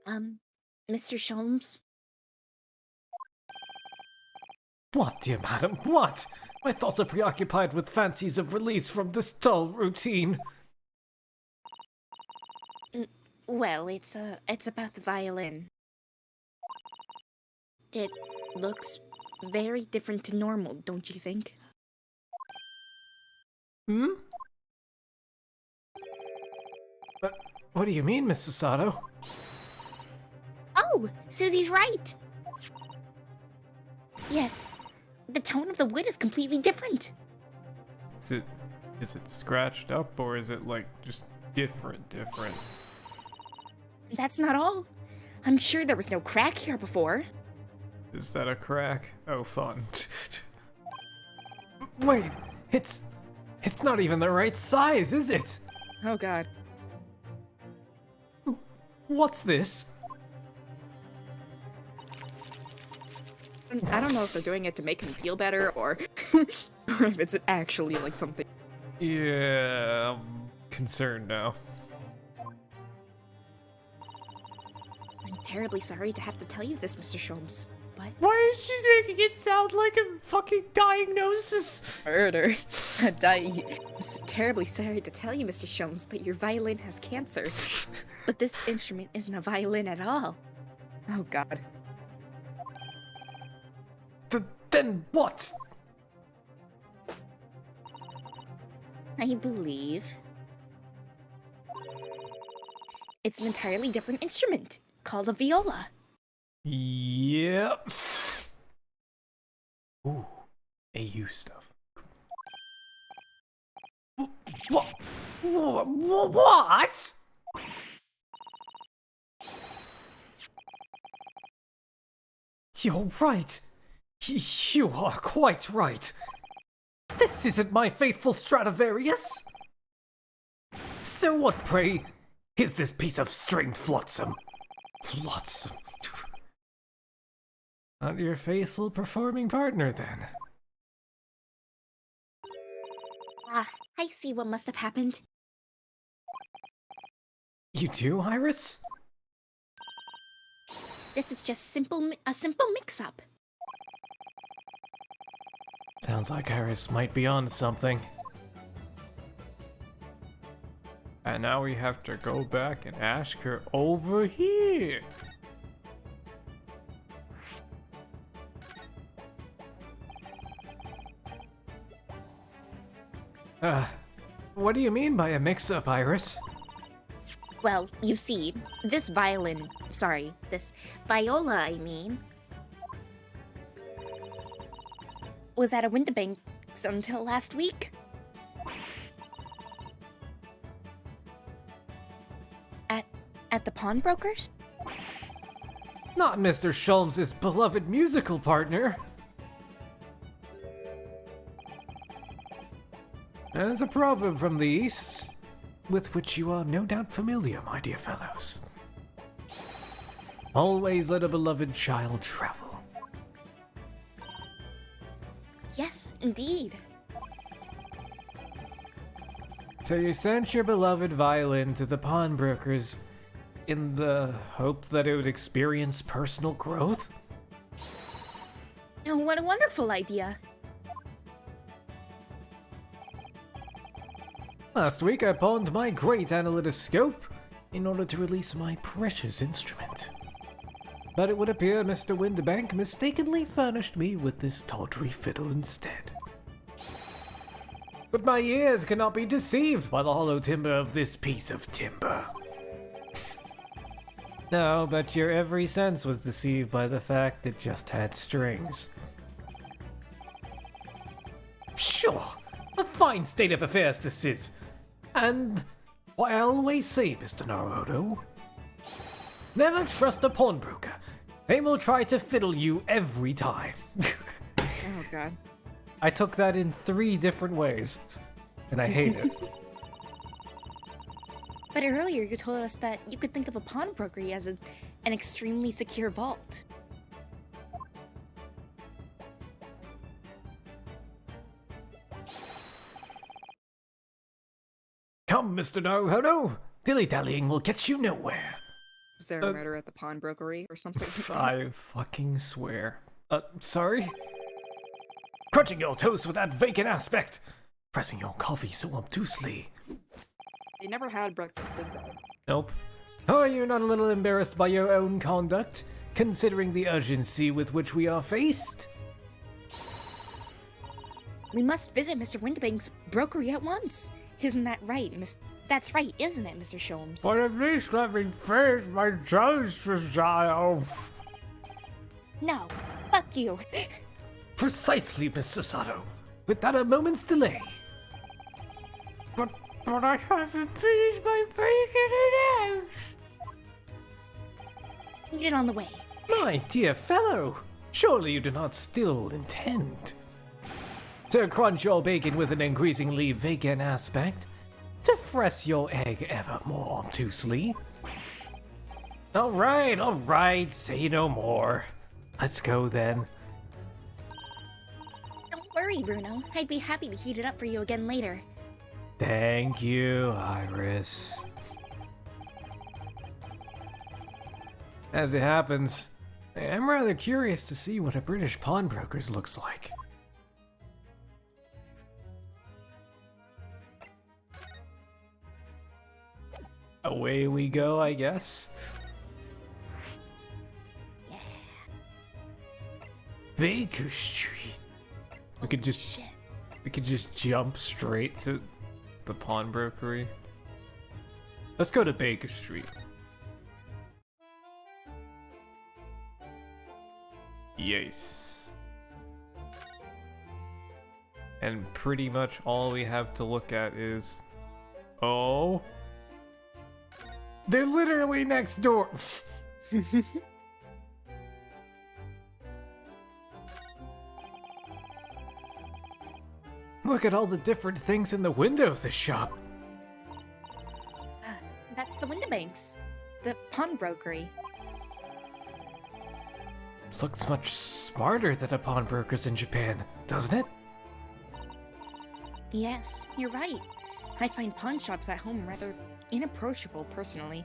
Mr. Sholmes? What, dear madam, what? My thoughts are preoccupied with fancies of release from this dull routine. Well, it's about the violin. It looks very different to normal, don't you think? Hmm? What do you mean, Mr. Sato? Oh, Susie's right! Yes, the tone of the wood is completely different. Is it scratched up, or is it, like, just different? That's not all. I'm sure there was no crack here before. Is that a crack? Oh, fun. Wait, it's not even the right size, is it? Oh god. What's this? I don't know if they're doing it to make him feel better or or if it's actually like something. Yeah, I'm concerned now. I'm terribly sorry to have to tell you this, Mr. Sholmes, but Why is she making it sound like a fucking diagnosis? Murder. I'm terribly sorry to tell you, Mr. Sholmes, but your violin has cancer. But this instrument isn't a violin at all. Oh god. Then what? I believe it's an entirely different instrument called a viola. Yep. Ooh, AU stuff. What? What? You're right. You are quite right. This isn't my faithful Stradivarius. So what, pray, is this piece of stringed flotsam? Flotsam. Not your faithful performing partner, then. Ah, I see what must have happened. You do, Iris? This is just a simple mix-up. Sounds like Iris might be on something. And now we have to go back and ask her over here. What do you mean by a mix-up, Iris? Well, you see, this viola, I mean, was at a Windibank until last week. At the pawnbrokers? Not Mr. Sholmes' beloved musical partner. There's a proverb from the East, with which you are no doubt familiar, my dear fellows. Always let a beloved child travel. Yes, indeed. So you sent your beloved violin to the pawnbrokers in the hope that it would experience personal growth? Oh, what a wonderful idea. Last week I pawned my great analytoscope in order to release my precious instrument. But it would appear Mr. Windibank mistakenly furnished me with this tawdry fiddle instead. But my ears cannot be deceived by the hollow timbre of this piece of timber. No, but your every sense was deceived by the fact it just had strings. Sure, a fine state of affairs this is. And what I always say, Mr. Naruhodo, never trust a pawnbroker. They will try to fiddle you every time. Oh god. I took that in 3 different ways, and I hate it. But earlier you told us that you could think of a pawnbroker as an extremely secure vault. Come, Mr. Naruhodo. Dilly-dallying will get you nowhere. Was there a murder at the pawnbrokery or something? I fucking swear. Sorry? Crunching your toast with that vacant aspect! Pressing your coffee so obtusely. They never had breakfast, did they? Nope. Are you not a little embarrassed by your own conduct, considering the urgency with which we are faced? We must visit Mr. Windibank's brokery at once. Isn't that right, That's right, isn't it, Mr. Sholmes? But at least let me finish my toast, child. No, fuck you. Precisely, Miss Sasato. Without a moment's delay. But I haven't finished my bacon and eggs. Eat it on the way. My dear fellow, surely you do not still intend to crunch your bacon with an increasingly vacant aspect, to press your egg ever more obtusely. All right, say no more. Let's go then. Don't worry, Bruno. I'd be happy to heat it up for you again later. Thank you, Iris. As it happens, I'm rather curious to see what a British pawnbroker's looks like. Away we go, I guess. Yeah. Baker Street. We could just jump straight to the pawnbrokery. Let's go to Baker Street. Yes. And pretty much all we have to look at is... Oh... They're literally next door! Look at all the different things in the window of this shop. That's the Windibanks. The pawnbrokery. Looks much smarter than a pawnbroker's in Japan, doesn't it? Yes, you're right. I find pawn shops at home rather inapproachable, personally.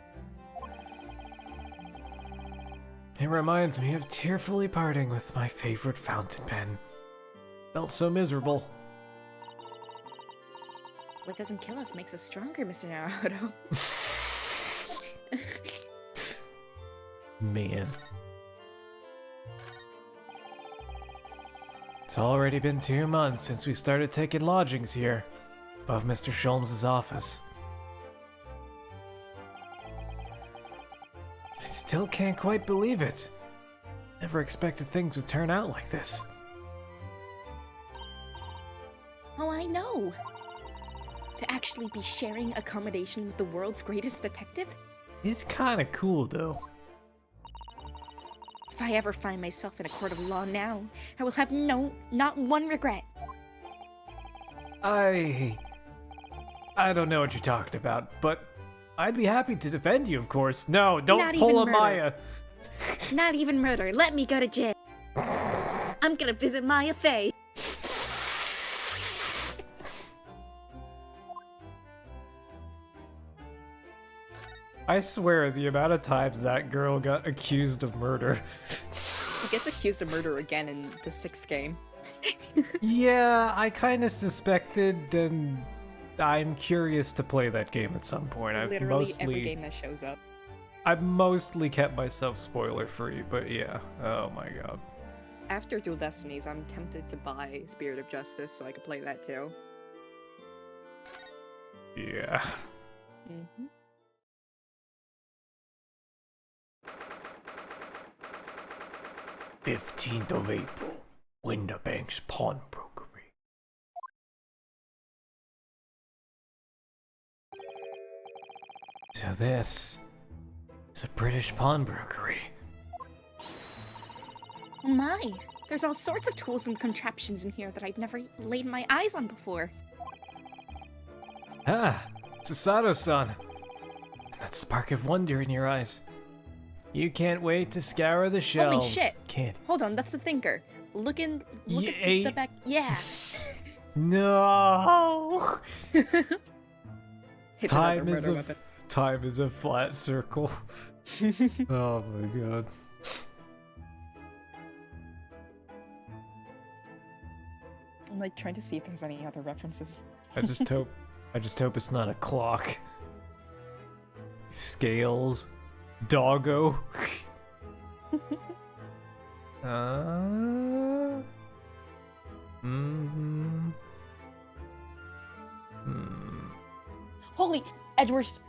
It reminds me of tearfully parting with my favorite fountain pen. Felt so miserable. What doesn't kill us makes us stronger, Mr. Naruto. Man. It's already been 2 months since we started taking lodgings here, above Mr. Sholmes' office. I still can't quite believe it. Never expected things would turn out like this. Oh, I know! To actually be sharing accommodation with the world's greatest detective? It's kinda cool, though. If I ever find myself in a court of law now, I will have not one regret. I don't know what you're talking about, but I'd be happy to defend you, of course. No, don't Not pull a even Maya. Not even murder. Let me go to jail. I'm gonna visit Maya Fey. I swear, the amount of times that girl got accused of murder. He gets accused of murder again in the 6th game. Yeah, I kind of suspected, and I'm curious to play that game at some point. Literally every game that shows up. I've mostly kept myself spoiler free, but yeah. Oh my god. After Dual Destinies, I'm tempted to buy Spirit of Justice so I could play that too. Yeah. Mm-hmm. 15th of April, Windibank's pawnbrokery. So this is a British pawnbrokery. My, there's all sorts of tools and contraptions in here that I've never laid my eyes on before. Ah, Sasato-san. And that spark of wonder in your eyes. You can't wait to scour the shelves. Holy shit! Can't. Hold on, that's the thinker. Look at Yay. the back. Yeah. No. It's Time another is murder a weapon. time is a flat circle. Oh my god. I'm like trying to see if there's any other references. I just hope it's not a clock. Scales. Doggo. Holy Edgeworth's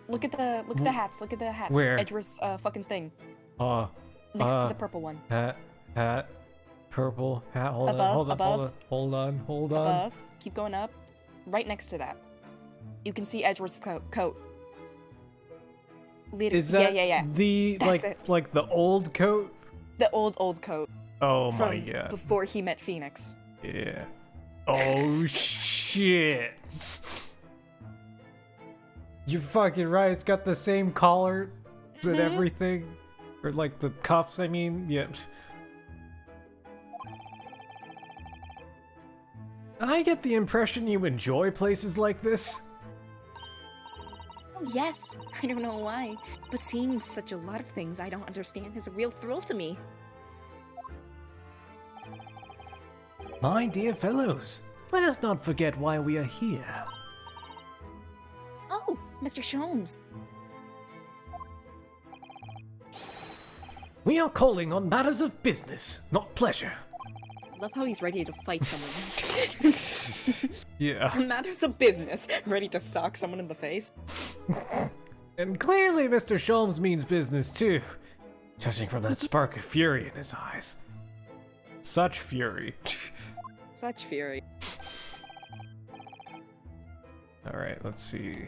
look at the hats, look at the hats. Where? Edgeworth's fucking thing. Uh, Next to the purple one. hat, purple, hat, hold Above, on. Above. Keep going up. Right next to that. You can see Edgeworth's coat. Is that yeah. the That's like the old coat? The old coat. Oh from my god. Before he met Phoenix. Yeah. Oh shit. You're fucking right, it's got the same collar and everything. Or like the cuffs, I mean, yeah. I get the impression you enjoy places like this. Oh, yes. I don't know why, but seeing such a lot of things I don't understand is a real thrill to me. My dear fellows, let us not forget why we are here. Oh, Mr. Sholmes. We are calling on matters of business, not pleasure. Love how he's ready to fight someone. Yeah. Matters of business. Ready to sock someone in the face. And clearly Mr. Sholmes means business too, judging from that spark of fury in his eyes. Such fury. Such fury. Alright, let's see.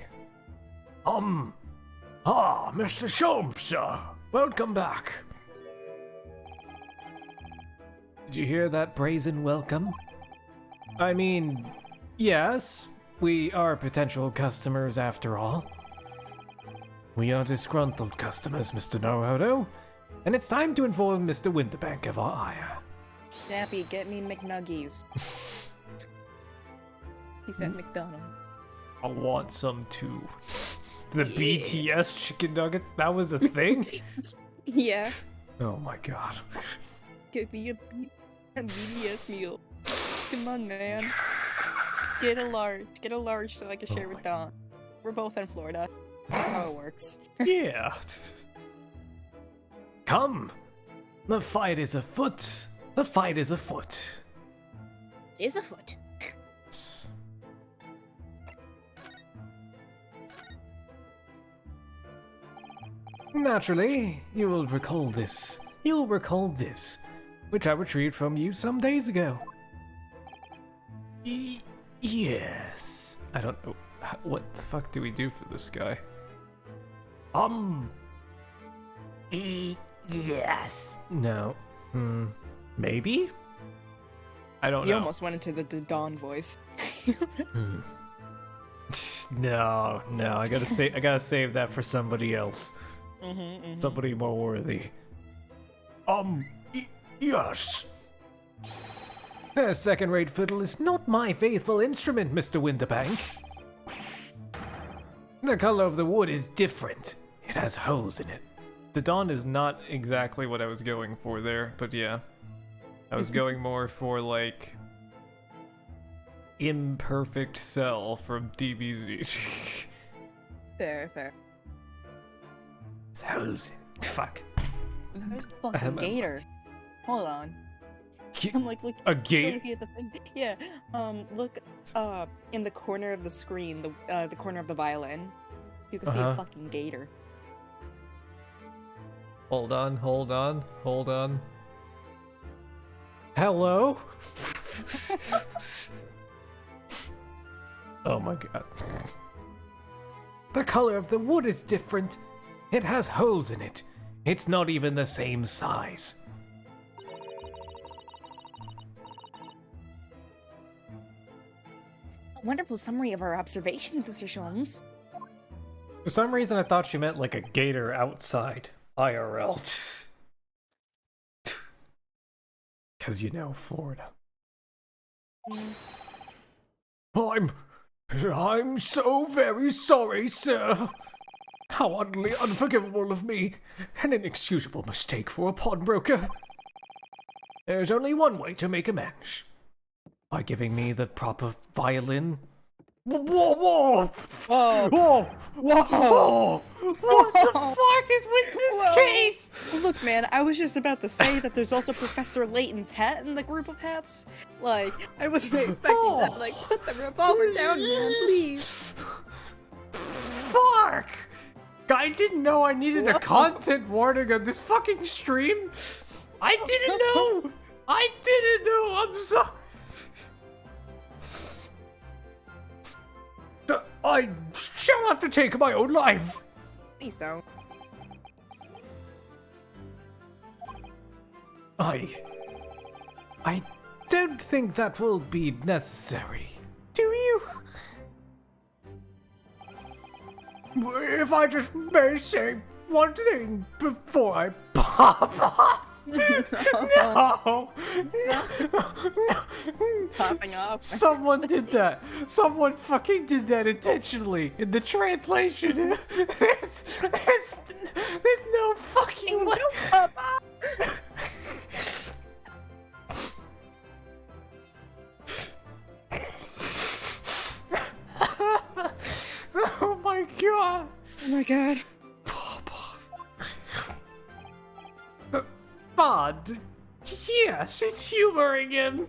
Mr. Sholmes, welcome back. Did you hear that brazen welcome? I mean, yes, we are potential customers after all. We are disgruntled customers, Mr. Naruto, and it's time to inform Mr. Winterbank of our ire. Snappy, get me McNuggies. He said McDonald's. I want some too. The BTS chicken nuggets? That was a thing? Yeah. Oh my god. Get me a BDS meal. Come on, man. Get a large so I can share with Dawn. We're both in Florida. That's how it works. Yeah. Come. The fight is afoot. The fight is afoot. Is afoot. Naturally, you will recall this. You will recall this, which I retrieved from you some days ago. Yes. I don't know. What the fuck do we do for this guy? Yes. No. Maybe? I don't know. You almost went into the Dawn voice. No, I gotta save that for somebody else. Somebody more worthy. Yes. A second-rate fiddle is not my faithful instrument, Mr. Winterbank. The color of the wood is different. It has holes in it. The dawn is not exactly what I was going for there, but yeah. I was going more for, like, Imperfect Cell from DBZ. Fair. It's holes in it. Fuck. There's a fucking gator. Hold on. I'm like, look. A gator? Looking at the thing. Yeah. Look. In the corner of the screen, the corner of the violin, you can see a fucking gator. Hold on. Hello? Oh my god. The color of the wood is different. It has holes in it. It's not even the same size. A wonderful summary of our observations, Mr. Sholmes. For some reason I thought she meant like a gator outside. IRL. Cause you know, Florida. I'm so very sorry, sir. How utterly unforgivable of me. An inexcusable mistake for a pawnbroker. There's only one way to make amends. By giving me the proper violin. Whoa, whoa! Whoa! Whoa! Whoa! What the fuck is with this Whoa. case? Look, man, I was just about to say that there's also Professor Layton's hat in the group of hats. Like, I wasn't expecting that. Like, put the revolver down, man, please. Fuck! I didn't know I needed a content warning on this fucking stream. I didn't know. I didn't know. I'm sorry. I shall have to take my own life. Please don't. I don't think that will be necessary. Do you? If I just may say one thing before I pop off. No. Popping off. Someone did that. Someone fucking did that intentionally in the translation. There's no fucking way. Pop off. Oh my god. Oh my god. Bod. Yes, it's humoring him.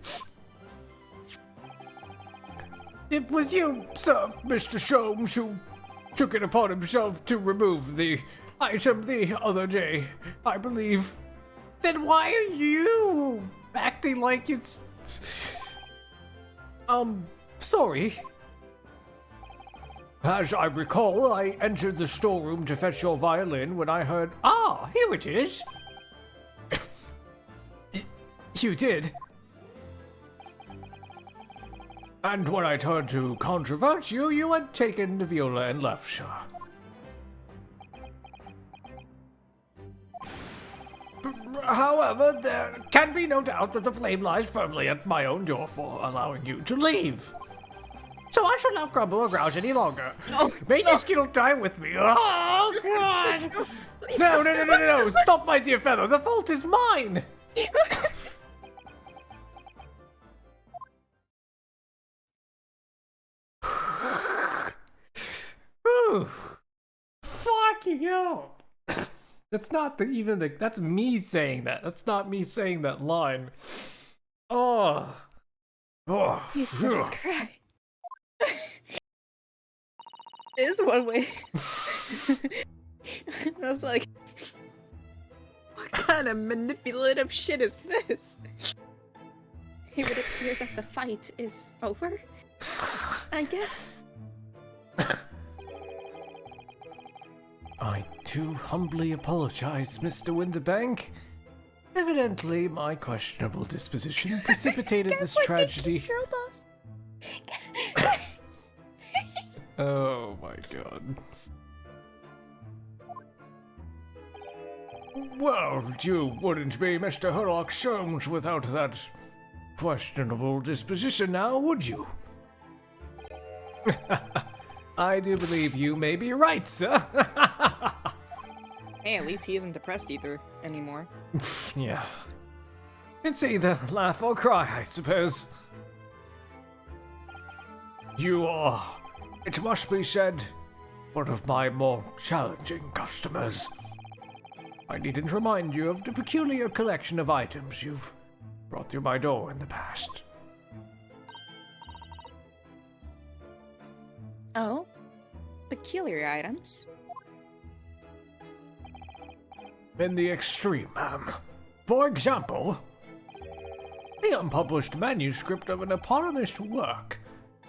It was you, sir, Mr. Sholmes, who took it upon himself to remove the item the other day, I believe. Then why are you acting like it's... sorry. As I recall, I entered the storeroom to fetch your violin when I heard, "Ah, here it is." You did. And when I turned to controvert you, you had taken the viola and left, sir. However, there can be no doubt that the blame lies firmly at my own door for allowing you to leave. So I shall not grumble or grouse any longer. May this guilt die with me. Oh, God! No! Stop, my dear fellow. The fault is mine. Ooh. Fucking hell. That's not that's me saying that. That's not me saying that line. Oh. Jesus Christ. Is one way. I was like, what kind of manipulative shit is this? It would appear that the fight is over, I guess. I do humbly apologize, Mr. Winterbank. Evidently, my questionable disposition precipitated this tragedy. Oh my god. Well, you wouldn't be Mr. Sherlock Holmes without that questionable disposition now, would you? I do believe you may be right, sir. hey, at least he isn't depressed either anymore. Yeah. It's either laugh or cry, I suppose. You are, it must be said, one of my more challenging customers. I needn't remind you of the peculiar collection of items you've brought through my door in the past. Oh? Peculiar items? In the extreme, ma'am. For example, the unpublished manuscript of an eponymous work.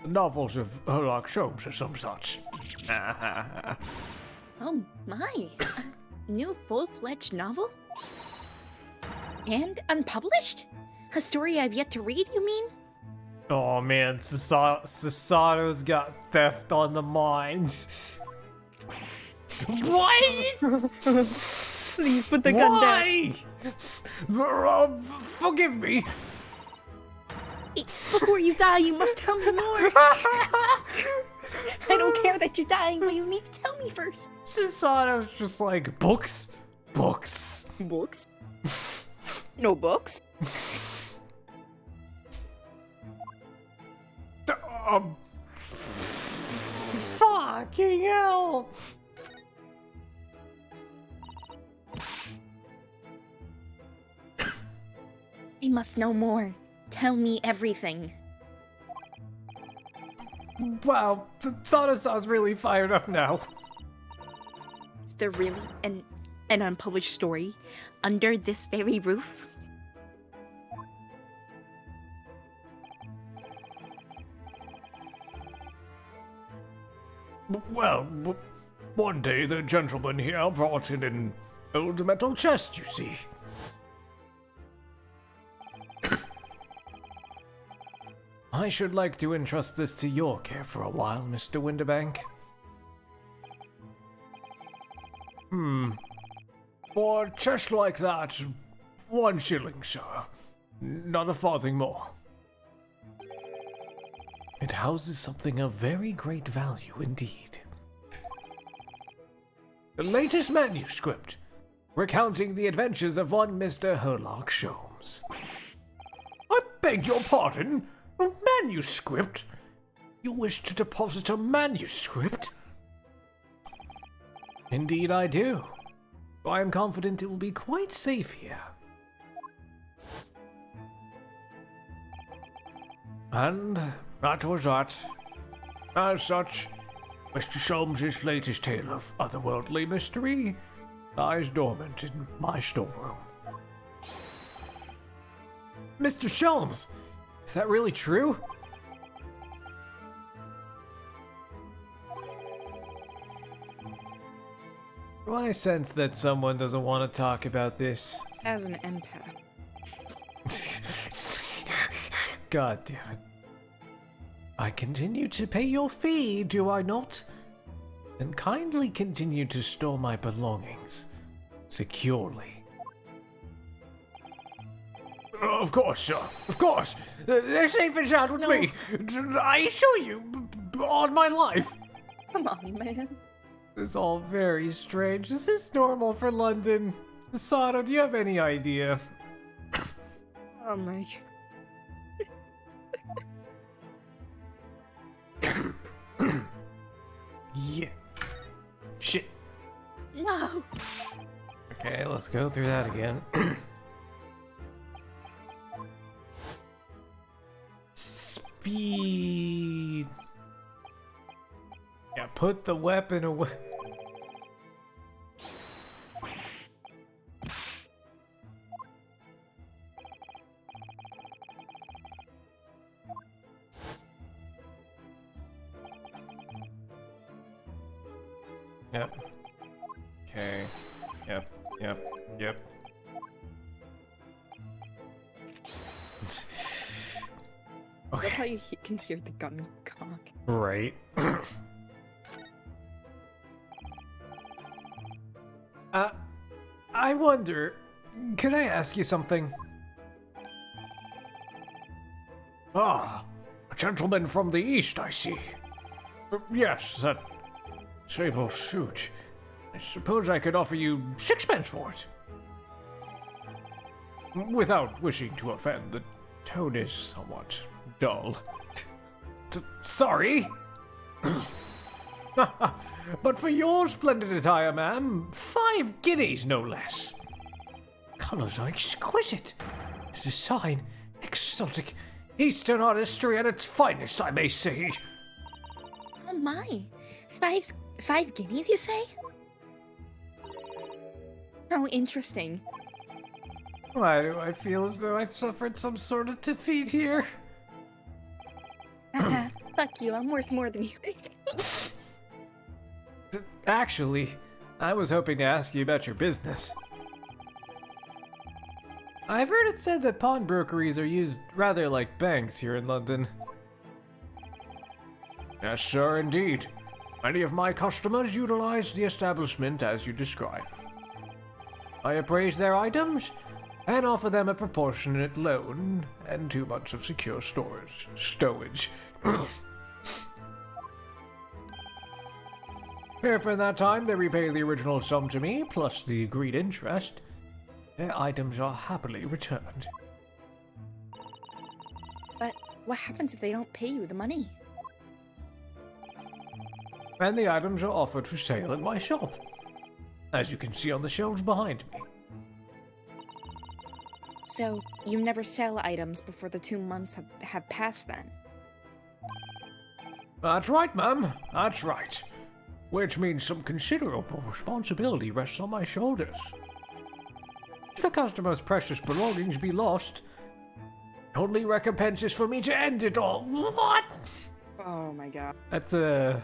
The novels of Sherlock Holmes or some such. Oh my! A new full-fledged novel? And unpublished? A story I've yet to read, you mean? Oh man, Sasato's got theft on the mind. Why? Please put the gun down. Why? Forgive me. Hey, before you die, you must tell me more. I don't care that you're dying, but you need to tell me first. Susano's just like, books? Books. Books? No books? Fucking hell! I must know more. Tell me everything. Wow, Sana-san's really fired up now. Is there really an unpublished story under this very roof? Well, one day the gentleman here brought in an old metal chest, you see. I should like to entrust this to your care for a while, Mr. Winterbank. For a chest like that, 1 shilling, sir. Not a farthing more. It houses something of very great value indeed. The latest manuscript, recounting the adventures of one Mr. Herlock Sholmes. I beg your pardon? A manuscript? You wish to deposit a manuscript? Indeed I do. I am confident it will be quite safe here. And that was that. As such, Mr. Sholmes' latest tale of otherworldly mystery lies dormant in my storeroom. Mr. Sholmes! Is that really true? Do I sense that someone doesn't want to talk about this? As an empath. God damn it. I continue to pay your fee, do I not? And kindly continue to store my belongings securely. Of course, sir. Of course. They're safe and sound with me. I assure you, on my life. Come on, man. This is all very strange. Is this normal for London? Sato, do you have any idea? Oh my god. Yeah. Shit. No! Okay, let's go through that again. Speed. Yeah, put the weapon away. Yep. Okay. Yep. I love how you can hear the gun cock. Right. I wonder, could I ask you something? Ah, a gentleman from the east, I see. Yes, that sable suit. I suppose I could offer you 6 pence for it. Without wishing to offend, the tone is somewhat dull. Sorry. But for your splendid attire, ma'am, 5 guineas no less. Colors are exquisite. The design, exotic, Eastern artistry at its finest, I may say. Oh my. 5 guineas, you say? How interesting. Why do I feel as though I've suffered some sort of defeat here? Fuck you, I'm worth more than you think. Actually, I was hoping to ask you about your business. I've heard it said that pawnbrokeries are used rather like banks here in London. Yes, sir, indeed. Many of my customers utilize the establishment as you describe. I appraise their items, and offer them a proportionate loan and 2 months of secure stowage. If in that time they repay the original sum to me, plus the agreed interest, their items are happily returned. But what happens if they don't pay you the money? And the items are offered for sale at my shop, as you can see on the shelves behind me. So, you never sell items before the 2 months have passed then? That's right, ma'am. That's right. Which means some considerable responsibility rests on my shoulders. Should a customer's precious belongings be lost, the only recompense is for me to end it all. What? Oh my god. That's a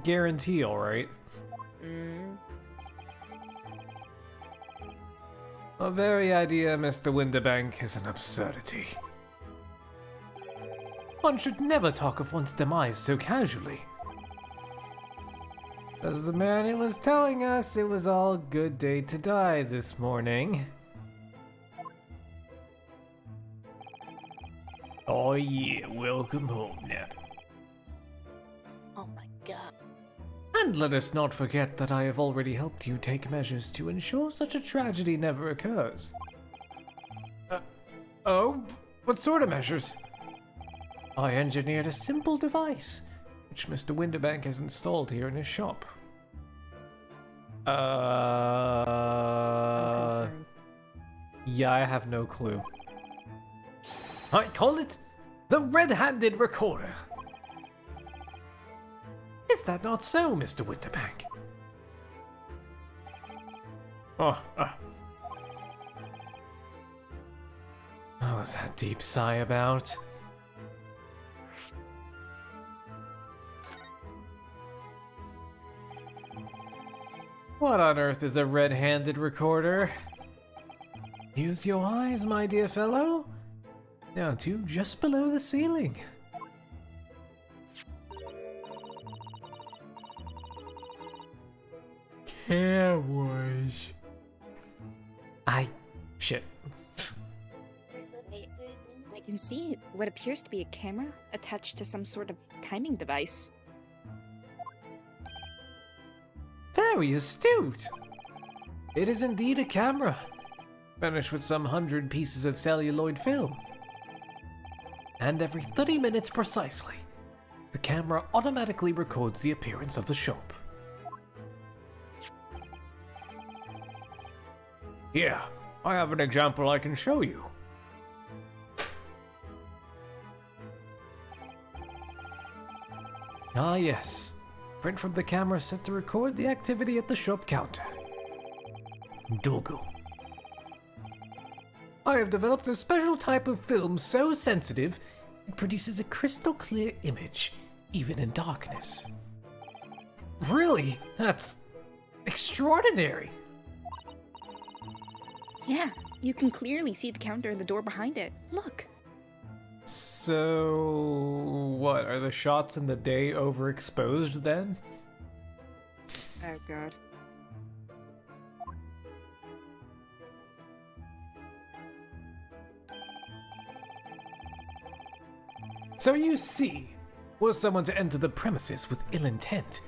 guarantee, all right. The very idea, Mr. Winterbank, is an absurdity. One should never talk of one's demise so casually. As the man who was telling us it was all good day to die this morning. Oh yeah, welcome home, Neb. Oh my god. And let us not forget that I have already helped you take measures to ensure such a tragedy never occurs. Oh? What sort of measures? I engineered a simple device, which Mr. Winterbank has installed here in his shop. I'm concerned. Yeah, I have no clue. I call it the red-handed recorder. Is that not so, Mr. Winterbank? What was that deep sigh about? What on earth is a red-handed recorder? Use your eyes, my dear fellow. Now to just below the ceiling. Cameras. Shit. I can see what appears to be a camera attached to some sort of timing device. Very astute. It is indeed a camera, finished with some 100 pieces of celluloid film. And every 30 minutes precisely, the camera automatically records the appearance of the shop. Here, I have an example I can show you. Ah yes, print from the camera set to record the activity at the shop counter. Dogu. I have developed a special type of film so sensitive, it produces a crystal clear image, even in darkness. Really? That's extraordinary. Yeah, you can clearly see the counter and the door behind it. Look. So, what, are the shots in the day overexposed then? Oh god. So you see, were someone to enter the premises with ill intent,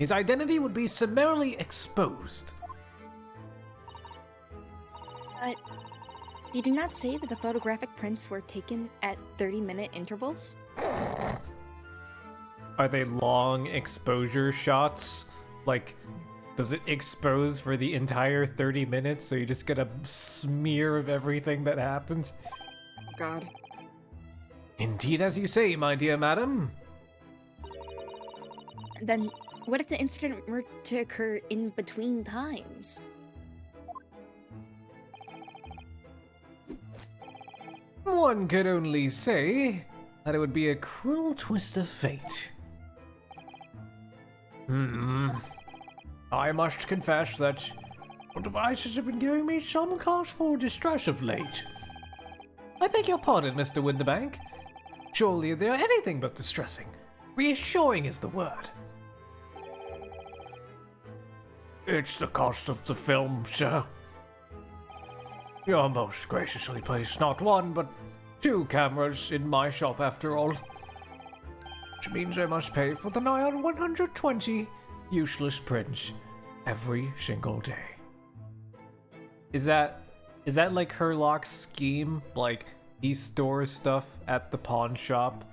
his identity would be summarily exposed. But you do not say that the photographic prints were taken at 30-minute intervals? Are they long exposure shots? Like, does it expose for the entire 30 minutes so you just get a smear of everything that happens? Oh god. Indeed, as you say, my dear madam. Then what if the incident were to occur in between times? One could only say that it would be a cruel twist of fate. I must confess that your devices have been giving me some cause for distress of late. I beg your pardon, Mr. Winterbank. Surely they are anything but distressing. Reassuring is the word. It's the cost of the film, sir. You're most graciously placed not one, but 2 cameras in my shop after all. Which means I must pay for the nigh on 120 useless prints every single day. Is that like Herlock's scheme? Like, he stores stuff at the pawn shop,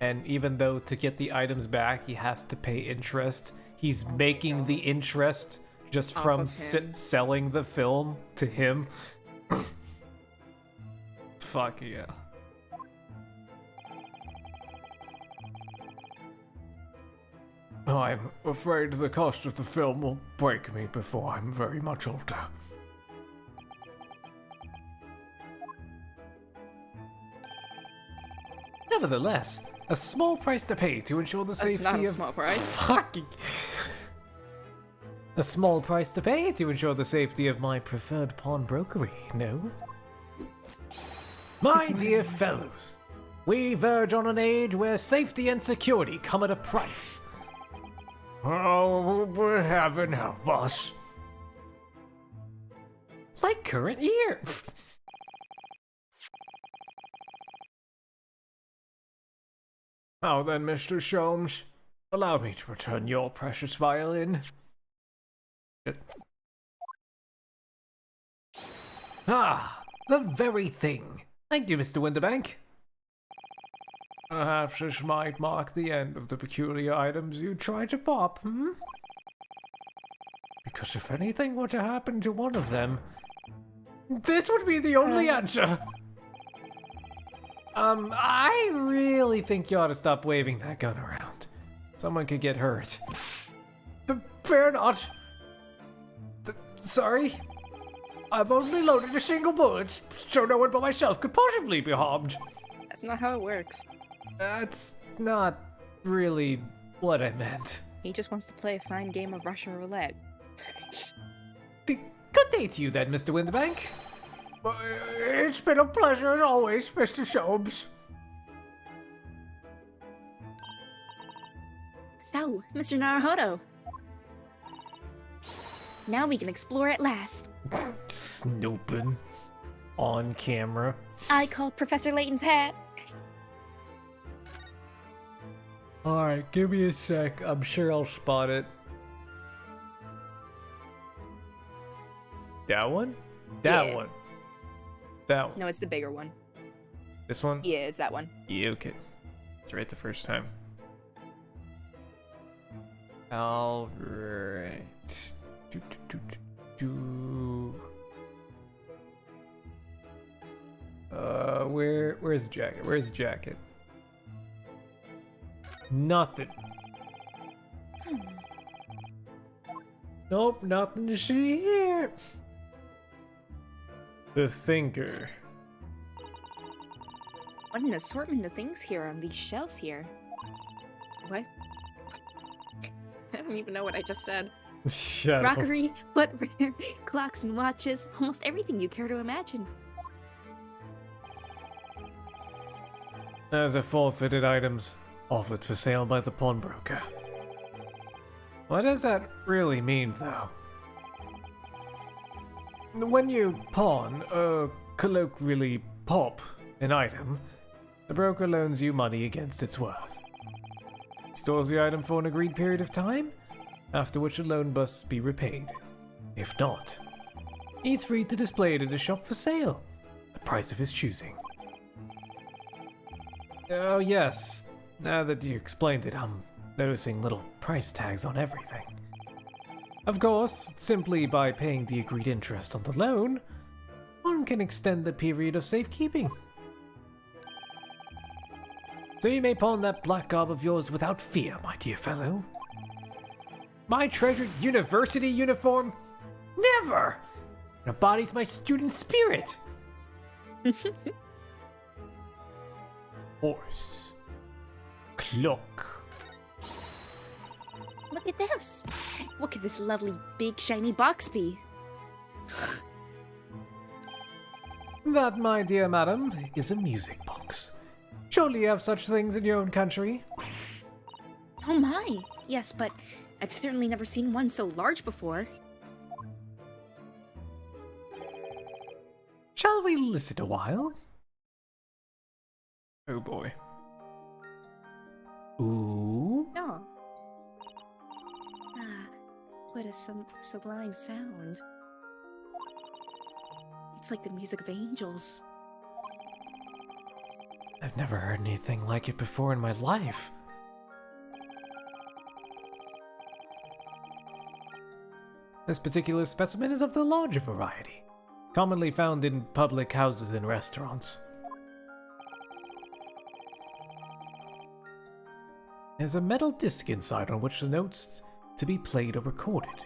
and even though to get the items back he has to pay interest, he's making the interest just Off from of him. selling the film to him. Fuck yeah. I'm afraid the cost of the film will break me before I'm very much older. Nevertheless, a small price to pay to ensure the That's safety not a of small price. fucking. A small price to pay to ensure the safety of my preferred pawnbrokery, no? My dear fellows, we verge on an age where safety and security come at a price. Oh, we're having help us. Like current year. Now then, Mr. Sholmes, allow me to return your precious violin. Ah, the very thing. Thank you, Mr. Winterbank. Perhaps this might mark the end of the peculiar items you tried to pop, hmm? Because if anything were to happen to one of them, this would be the only answer. I really think you ought to stop waving that gun around. Someone could get hurt. Fair not. Sorry. I've only loaded a single bullet, so no one but myself could possibly be harmed. That's not how it works. That's not really what I meant. He just wants to play a fine game of Russian roulette. Good day to you then, Mr. Winterbank. It's been a pleasure as always, Mr. Sholmes. So, Mr. Naruhodo. Now we can explore at last. Snooping. On camera. I called Professor Layton's hat. Alright, give me a sec. I'm sure I'll spot it. That one? That Yeah. one. That one. No, it's the bigger one. This one? Yeah, it's that one. Yeah, okay. It's right the first time. Alright. Where's the jacket? Where's the jacket? Nothing. Nope, nothing to see here. The Thinker. What an assortment of things here on these shelves here. What? I don't even know what I just said. Shut up. Rockery, footwear, clocks and watches, almost everything you care to imagine. As a forfeited items offered for sale by the pawnbroker. What does that really mean, though? When you pawn, colloquially pop, an item, the broker loans you money against its worth. Stores the item for an agreed period of time, after which the loan must be repaid. If not, he's free to display it at a shop for sale, the price of his choosing. Oh yes, now that you explained it, I'm noticing little price tags on everything. Of course, simply by paying the agreed interest on the loan, one can extend the period of safekeeping. So you may pawn that black garb of yours without fear, my dear fellow. My treasured university uniform? Never! It embodies my student spirit. Horse. Cloak. Look at this. What could this lovely big shiny box be? That, my dear madam, is a music box. Surely you have such things in your own country? Oh my! Yes, but I've certainly never seen one so large before. Shall we listen a while? Oh boy. Ooh. No. Ah, what a sublime sound. It's like the music of angels. I've never heard anything like it before in my life. This particular specimen is of the larger variety, commonly found in public houses and restaurants. There's a metal disc inside on which the notes to be played are recorded.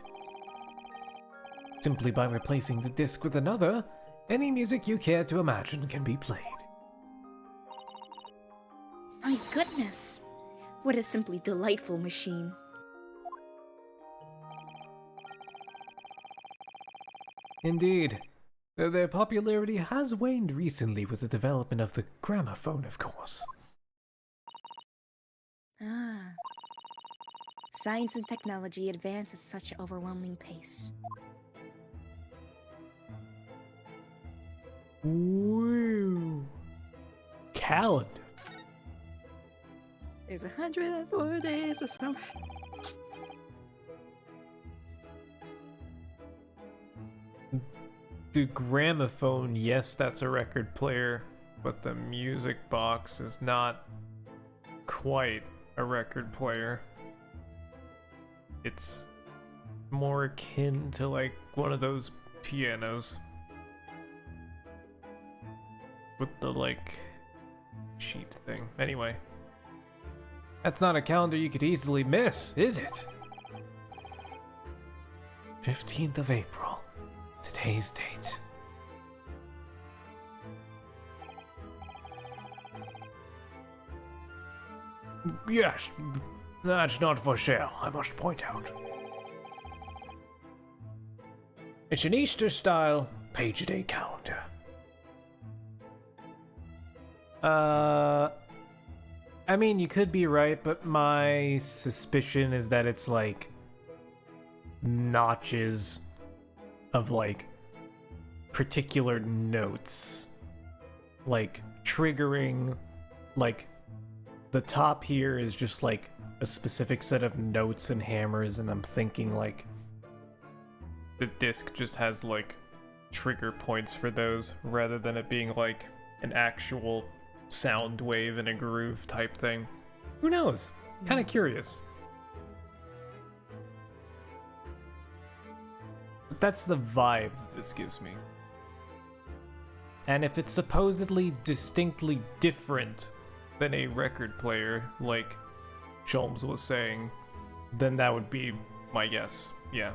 Simply by replacing the disc with another, any music you care to imagine can be played. My goodness! What a simply delightful machine. Indeed, though their popularity has waned recently with the development of the gramophone, of course. Ah. Science and technology advance at such overwhelming pace. Woo! Calendar. There's 104 days of summer. The gramophone, yes, that's a record player, but the music box is not quite a record player. It's more akin to like one of those pianos with the like sheet thing. Anyway, that's not a calendar you could easily miss, is it? 15th of April, today's date. Yes, that's not for sale, I must point out. It's an Easter-style page-a-day calendar. I mean, you could be right, but my suspicion is that it's like notches of like particular notes, like triggering, like the top here is just like a specific set of notes and hammers, and I'm thinking like the disc just has like trigger points for those rather than it being like an actual sound wave in a groove type thing. Who knows? Kind of curious. But that's the vibe that this gives me. And if it's supposedly distinctly different than a record player, like Sholmes was saying, then that would be my guess. Yeah.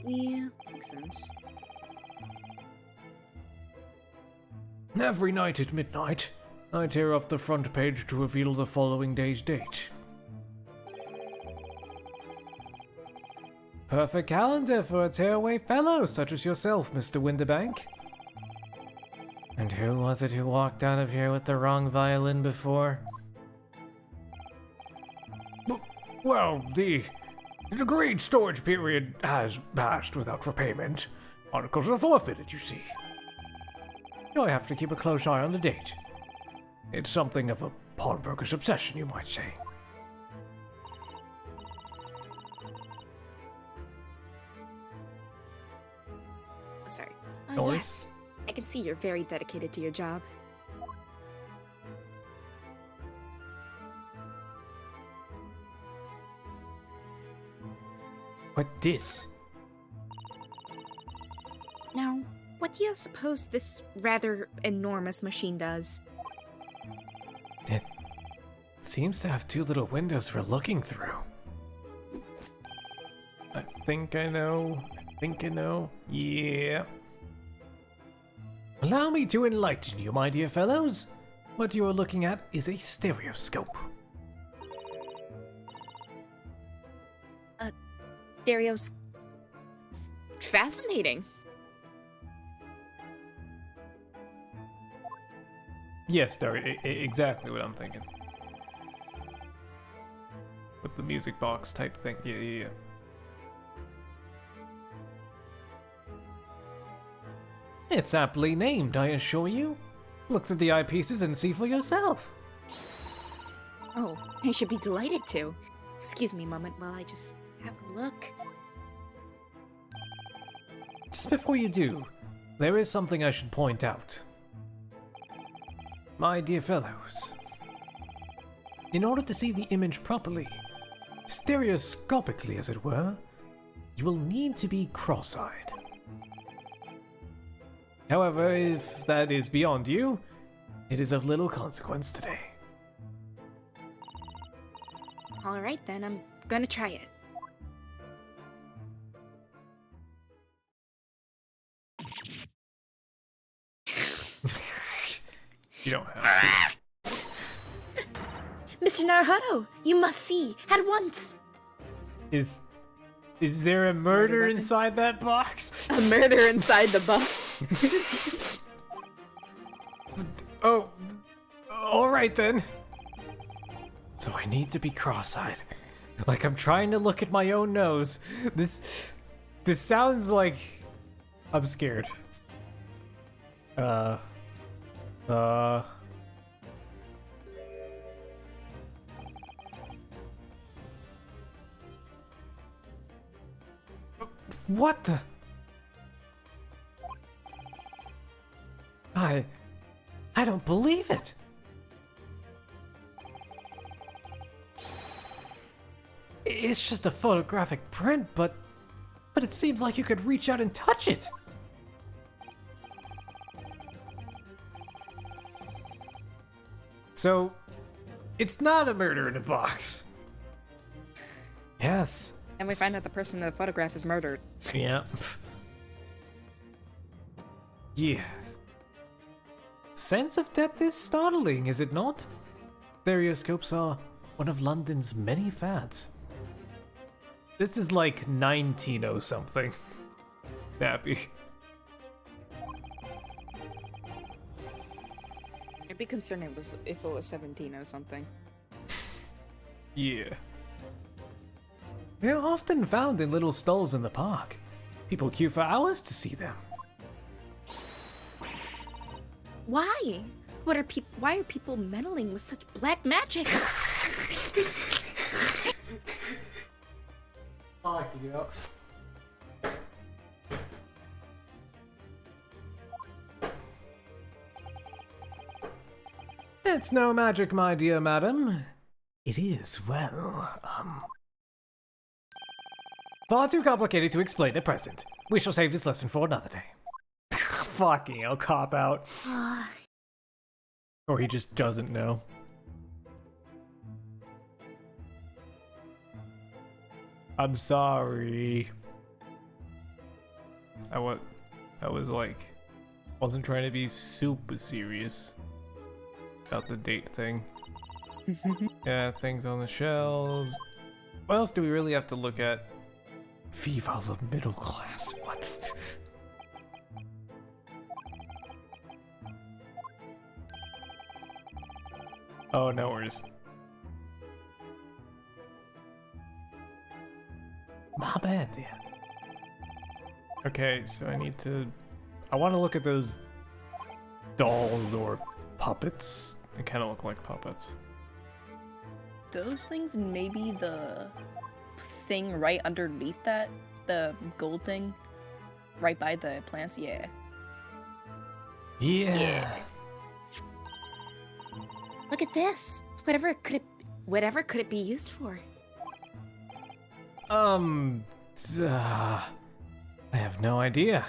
Yeah, makes sense. Every night at midnight, I tear off the front page to reveal the following day's date. Perfect calendar for a tearaway fellow such as yourself, Mr. Winterbank. And who was it who walked out of here with the wrong violin before? Well, the agreed storage period has passed without repayment. Articles are forfeited, you see. I have to keep a close eye on the date. It's something of a pawnbroker's obsession, you might say. I'm sorry. No worries. Yes. I can see you're very dedicated to your job. What this? Now, what do you suppose this rather enormous machine does? It seems to have two little windows for looking through. I think I know. Yeah. Allow me to enlighten you, my dear fellows. What you are looking at is a stereoscope. Stereo's fascinating. Yes, Dari, exactly what I'm thinking. With the music box type thing. Yeah. It's aptly named, I assure you. Look through the eyepieces and see for yourself. Oh, I should be delighted to. Excuse me a moment while I just have a look. Just before you do, there is something I should point out. My dear fellows, in order to see the image properly, stereoscopically as it were, you will need to be cross-eyed. However, if that is beyond you, it is of little consequence today. Alright then, I'm gonna try it. You don't have to. Mr. Naruhodo, you must see, at once! Is there a murder inside that box? A murder inside the box. Oh, alright then. So I need to be cross-eyed. Like I'm trying to look at my own nose. This sounds like I'm scared. What the? I don't believe it. It's just a photographic print, but it seems like you could reach out and touch it. So, it's not a murder in a box. Yes. And we find out the person in the photograph is murdered. Yeah. Yeah. Sense of depth is startling, is it not? Stereoscopes are one of London's many fads. This is like 1900 something. Happy. I'd be concerned if it was 17 or something. Yeah. They're often found in little stalls in the park. People queue for hours to see them. Why? Why are people meddling with such black magic? It's no magic, my dear madam. It is, well, far too complicated to explain at present. We shall save this lesson for another day. Fucking hell, cop out. Or he just doesn't know. I'm sorry. I was like, wasn't trying to be super serious about the date thing. Yeah, things on the shelves. What else do we really have to look at? Viva the middle class. What? Oh, no worries. My bad, then. Okay, so I want to look at those dolls or puppets. They kind of look like puppets. Those things, and maybe the thing right underneath that, the gold thing, right by the plants. Yeah. Yeah. Look at this. Whatever could it be used for? I have no idea.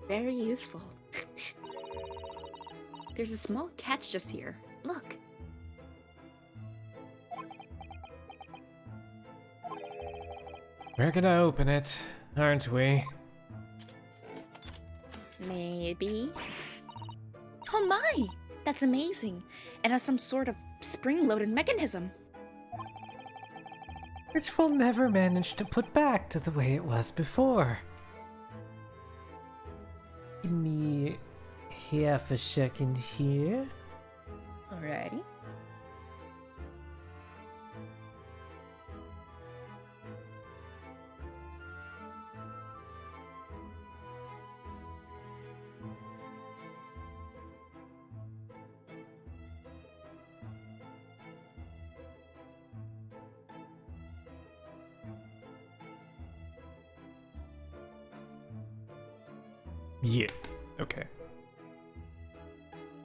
Very useful. There's a small catch just here. Look. We're gonna open it, aren't we? Maybe. Oh my! That's amazing. It has some sort of spring-loaded mechanism. Which we'll never manage to put back to the way it was before. Give me half a second here. Alrighty. Yeah. Okay.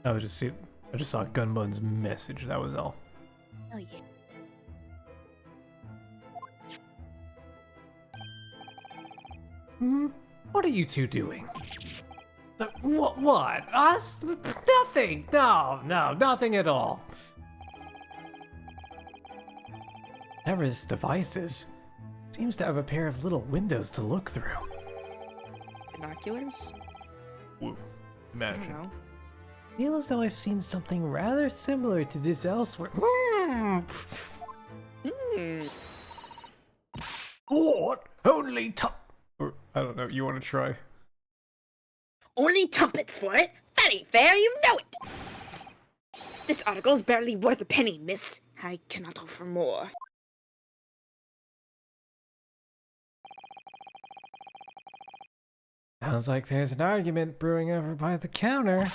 I just saw Gunbun's message, that was all. Oh yeah. What are you two doing? What? Us? Nothing! No, nothing at all. Ever's devices seems to have a pair of little windows to look through. Binoculars? Whoa. I don't Imagine. know. Feel as though I've seen something rather similar to this elsewhere. Hmm. What? Only Or, I don't know, you want to try? Only tumpets for it. That ain't fair, you know it. This article's barely worth a penny, miss. I cannot offer more. Sounds like there's an argument brewing over by the counter.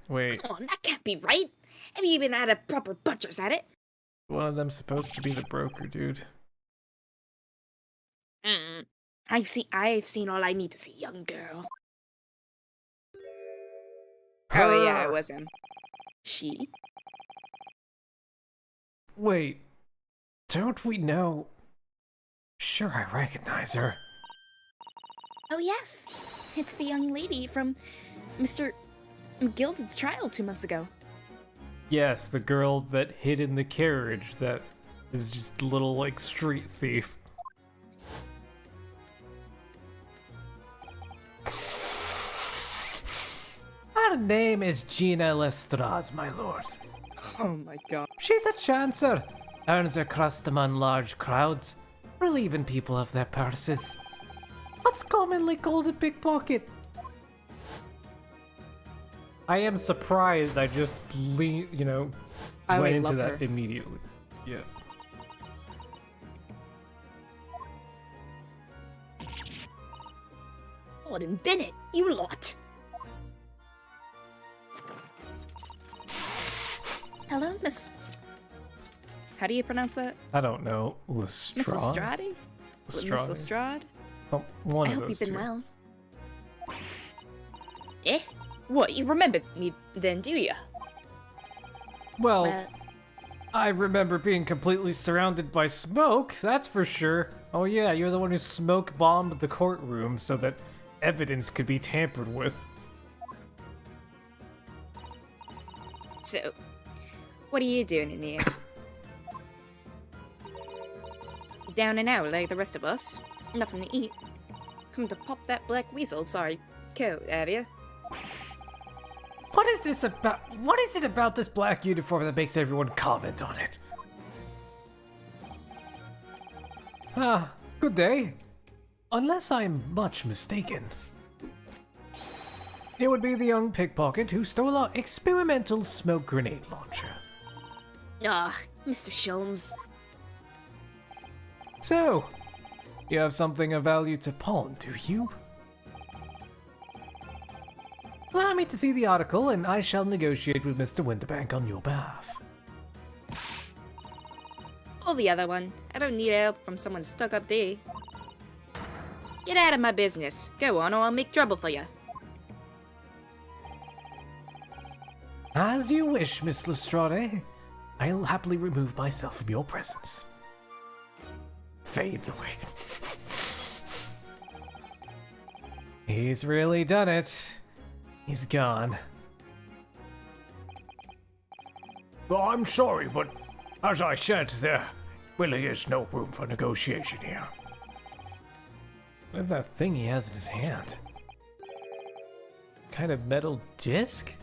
Wait, Come on, that can't be right. Have you even had a proper butcher's at it? one of them's supposed to be the broker, dude. I've seen all I need to see, young girl. Oh yeah, it was him. She? Wait, don't we know? Sure, I recognize her. Oh yes, it's the young lady from Mr. Gilded's trial 2 months ago. Yes, the girl that hid in the carriage that is just a little, like, street thief. Her name is Gina Lestrade, my lord. Oh my god. She's a chancer. Earns her crust among large crowds, relieving people of their purses. What's commonly called a pickpocket. I am surprised I just I went would into love that her. immediately. Yeah. Lord and Bennett, you lot. Hello, Miss. How do you pronounce that? I don't know. Miss Lestrade? Lestrade? Miss Lestrade? Lestrade? Oh, one I of hope those you've been two. well. Eh? What, you remembered me then, do you? Well, Well, I remember being completely surrounded by smoke, that's for sure. Oh yeah, you're the one who smoke bombed the courtroom so that evidence could be tampered with. so, what are you doing in here? Down and out like the rest of us. Nothing to eat. Come to pop that black weasel, sorry, coat, have you? What is this about? What is it about this black uniform that makes everyone comment on it? Ah, good day. Unless I'm much mistaken, it would be the young pickpocket who stole our experimental smoke grenade launcher. Ah, Mr. Sholmes. So, you have something of value to pawn, do you? Allow me to see the article, and I shall negotiate with Mr. Winterbank on your behalf. Or the other one. I don't need help from someone stuck up there. Get out of my business. Go on, or I'll make trouble for you. As you wish, Miss Lestrade. I'll happily remove myself from your presence. Fades away. He's really done it. He's gone. Well, I'm sorry, but as I said, there really is no room for negotiation here. What is that thing he has in his hand? Kind of metal disc?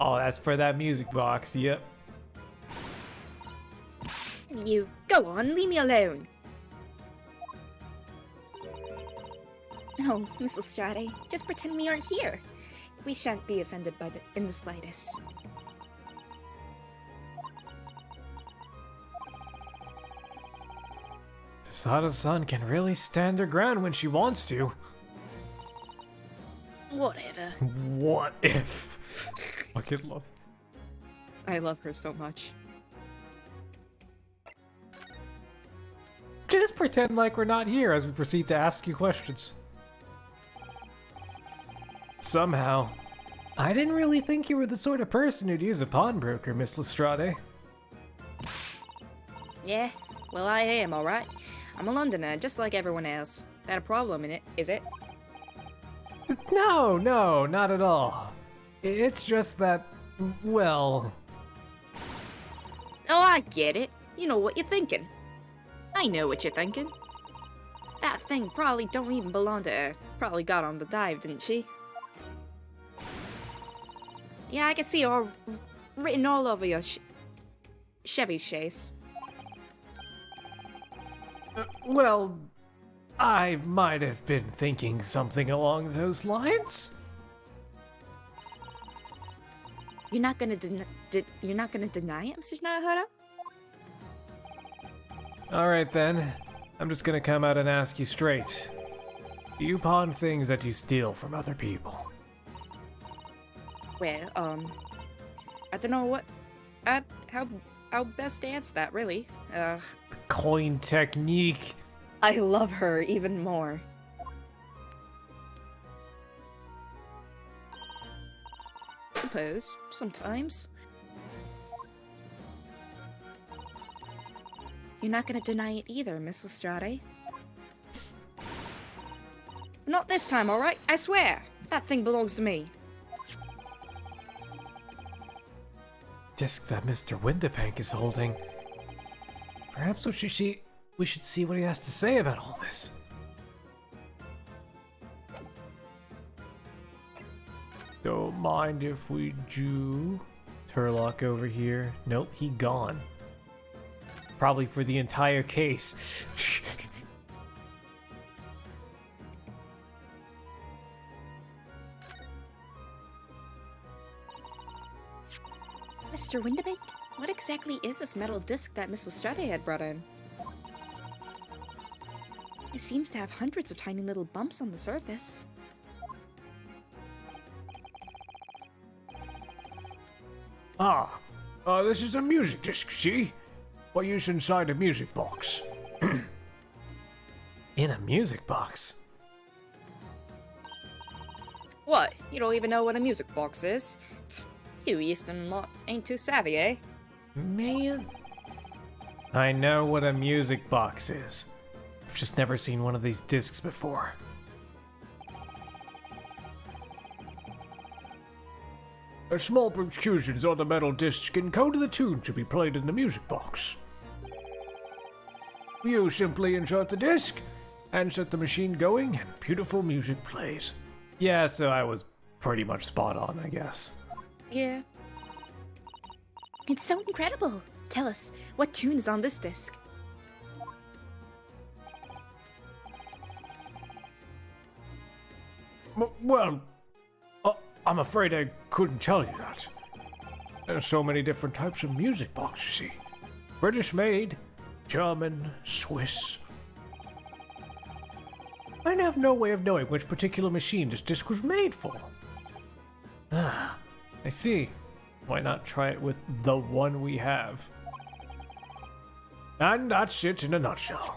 Oh, that's for that music box, yep. You go on, leave me alone. No, Miss Lestrade, just pretend we aren't here. We shan't be offended by in the slightest. Sato-san can really stand her ground when she wants to. Whatever. What if? Fucking love. I love her so much. Just pretend like we're not here as we proceed to ask you questions. somehow. I didn't really think you were the sort of person who'd use a pawnbroker, Miss Lestrade. Yeah, well, I am, alright. I'm a Londoner, just like everyone else. That a problem in it, is it? No, not at all. It's just that, well... Oh, I get it. You know what you're thinking. I know what you're thinking. That thing probably don't even belong to her. Probably got on the dive, didn't she? Yeah, I can see all written all over your Chevy chase. Well, I might have been thinking something along those lines. You're not gonna deny it, Mr. Naruhodo? Alright then, I'm just gonna come out and ask you straight. Do you pawn things that you steal from other people? Well, I don't know what, how best to answer that, really. Coin technique. I love her even more. Suppose, sometimes. You're not gonna deny it either, Miss Lestrade. Not this time, alright? I swear! That thing belongs to me. Disc that Mr. Windibank is holding. Perhaps we should see what he has to say about all this. Don't mind if we do. Turlock over here. Nope, he gone. Probably for the entire case. Mr. Windibank, what exactly is this metal disc that Miss Lestrade had brought in? It seems to have hundreds of tiny little bumps on the surface. This is a music disc, see? What use inside a music box? In a music box? What? You don't even know what a music box is? You Eastern lot ain't too savvy, eh? Man. I know what a music box is. I've just never seen one of these discs before. A small percussions on the metal disc encode the tune to be played in the music box. You simply insert the disc and set the machine going and beautiful music plays. Yeah, so I was pretty much spot on, I guess. Yeah. It's so incredible. Tell us, what tune is on this disc? Well, I'm afraid I couldn't tell you that. There's so many different types of music boxes, you see. British made, German, Swiss. I have no way of knowing which particular machine this disc was made for. Ah, I see. Why not try it with the one we have? And that's it in a nutshell.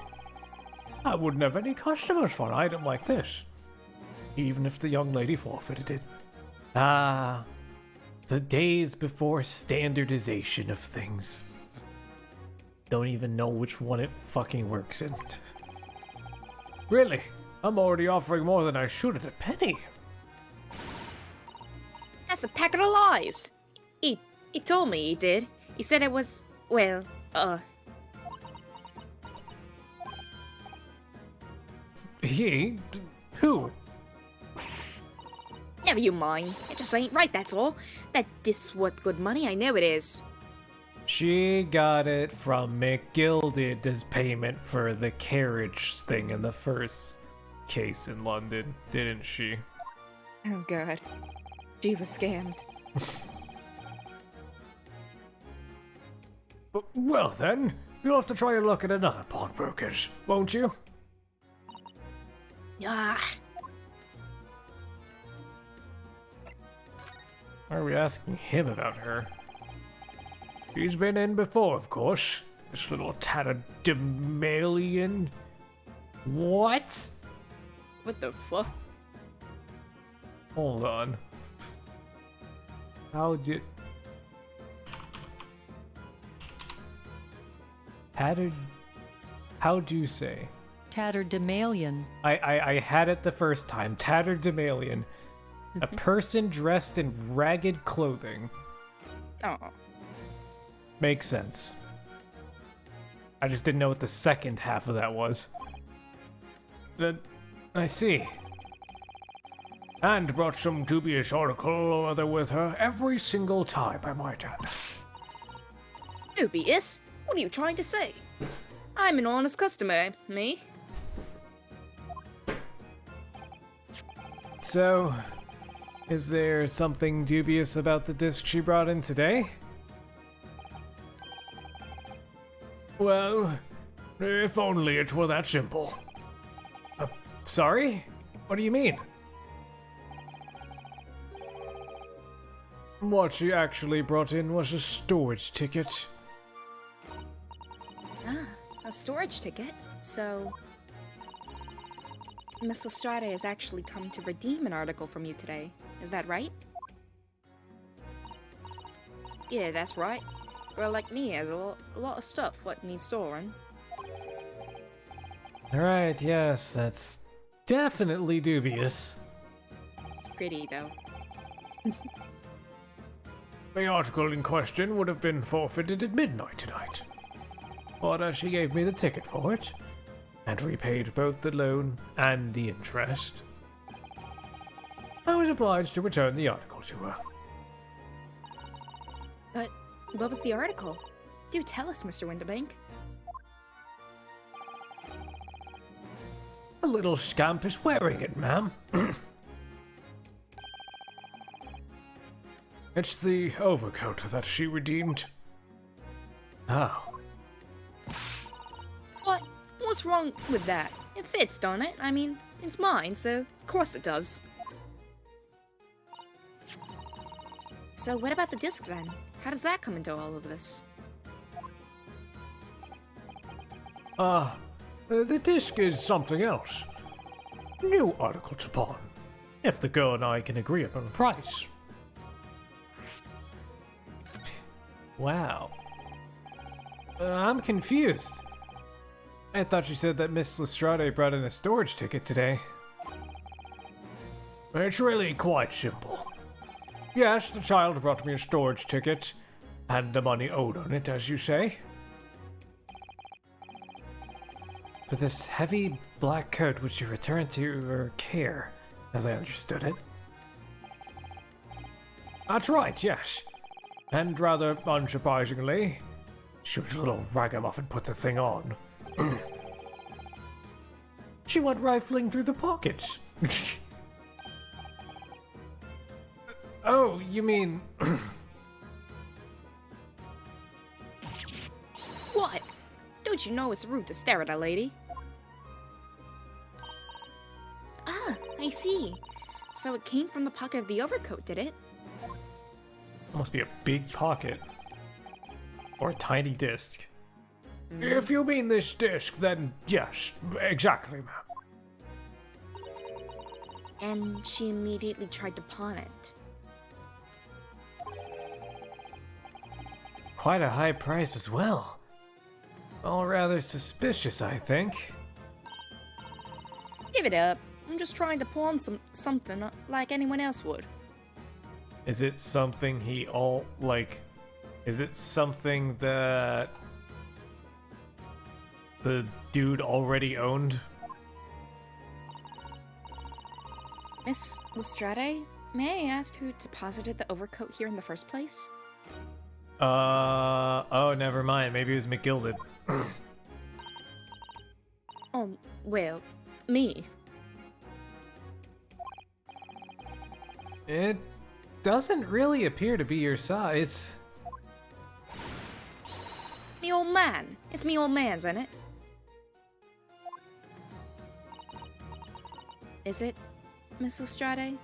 I wouldn't have any customers for an item like this, even if the young lady forfeited it. Ah, the days before standardization of things. Don't even know which one it fucking works in. Really? I'm already offering more than I should at a penny. That's a packet of lies. He told me he did. He said it was, well, He? Who? Never you mind. It just ain't right, that's all. That this what good money, I know it is. She got it from McGilded as payment for the carriage thing in the first case in London, didn't she? Oh god. She was scammed. Well then, you'll have to try your luck at another pawnbroker's, won't you? Ah, Why are we asking him about her? She's been in before, of course. This little tatterdemalion. What? What the fuck? Hold on. How did... How'd you say? Tatterdemalion. I had it the first time. Tatterdemalion. A person dressed in ragged clothing. Oh. Makes sense. I just didn't know what the second half of that was. I see. And brought some dubious article or other with her every single time, I might add. Dubious? What are you trying to say? I'm an honest customer, me. So, is there something dubious about the disc she brought in today? Well, if only it were that simple. Sorry? What do you mean? What she actually brought in was a storage ticket. Ah, a storage ticket? So... Miss Lestrade has actually come to redeem an article from you today. Is that right? Yeah, that's right. A girl like me has a lot of stuff what needs storing. Alright, yes, that's definitely dubious. It's pretty, though. The article in question would have been forfeited at midnight tonight. But she gave me the ticket for it, and repaid both the loan and the interest. I was obliged to return the article to her. But what was the article? Do tell us, Mr. Winterbank. A little scamp is wearing it, ma'am. It's the overcoat that she redeemed. Oh. What? What's wrong with that? It fits, don't it? I mean, it's mine, so of course it does. So what about the disc then? How does that come into all of this? The disc is something else. New article to pawn. If the girl and I can agree upon a price. Wow. I'm confused. I thought you said that Miss Lestrade brought in a storage ticket today. It's really quite simple. Yes, the child brought me a storage ticket, and the money owed on it, as you say. For this heavy black coat which you returned to her care, as I understood it. That's right, yes. And rather unsurprisingly, she was a little ragamuffin put the thing on. She went rifling through the pockets. Oh, you mean... What? Don't you know it's rude to stare at a lady? Ah, I see. So it came from the pocket of the overcoat, did it? Must be a big pocket. Or a tiny disc. If you mean this disc, then yes, exactly, ma'am. And she immediately tried to pawn it. Quite a high price as well. All rather suspicious, I think. Give it up. I'm just trying to pawn something like anyone else would. Is it something is it something that the dude already owned? Miss Lestrade, may I ask who deposited the overcoat here in the first place? Oh, never mind. Maybe it was McGilded. Oh, well, me. It doesn't really appear to be your size. Me old man. It's me old man's, isn't it? Is it, Miss Lestrade?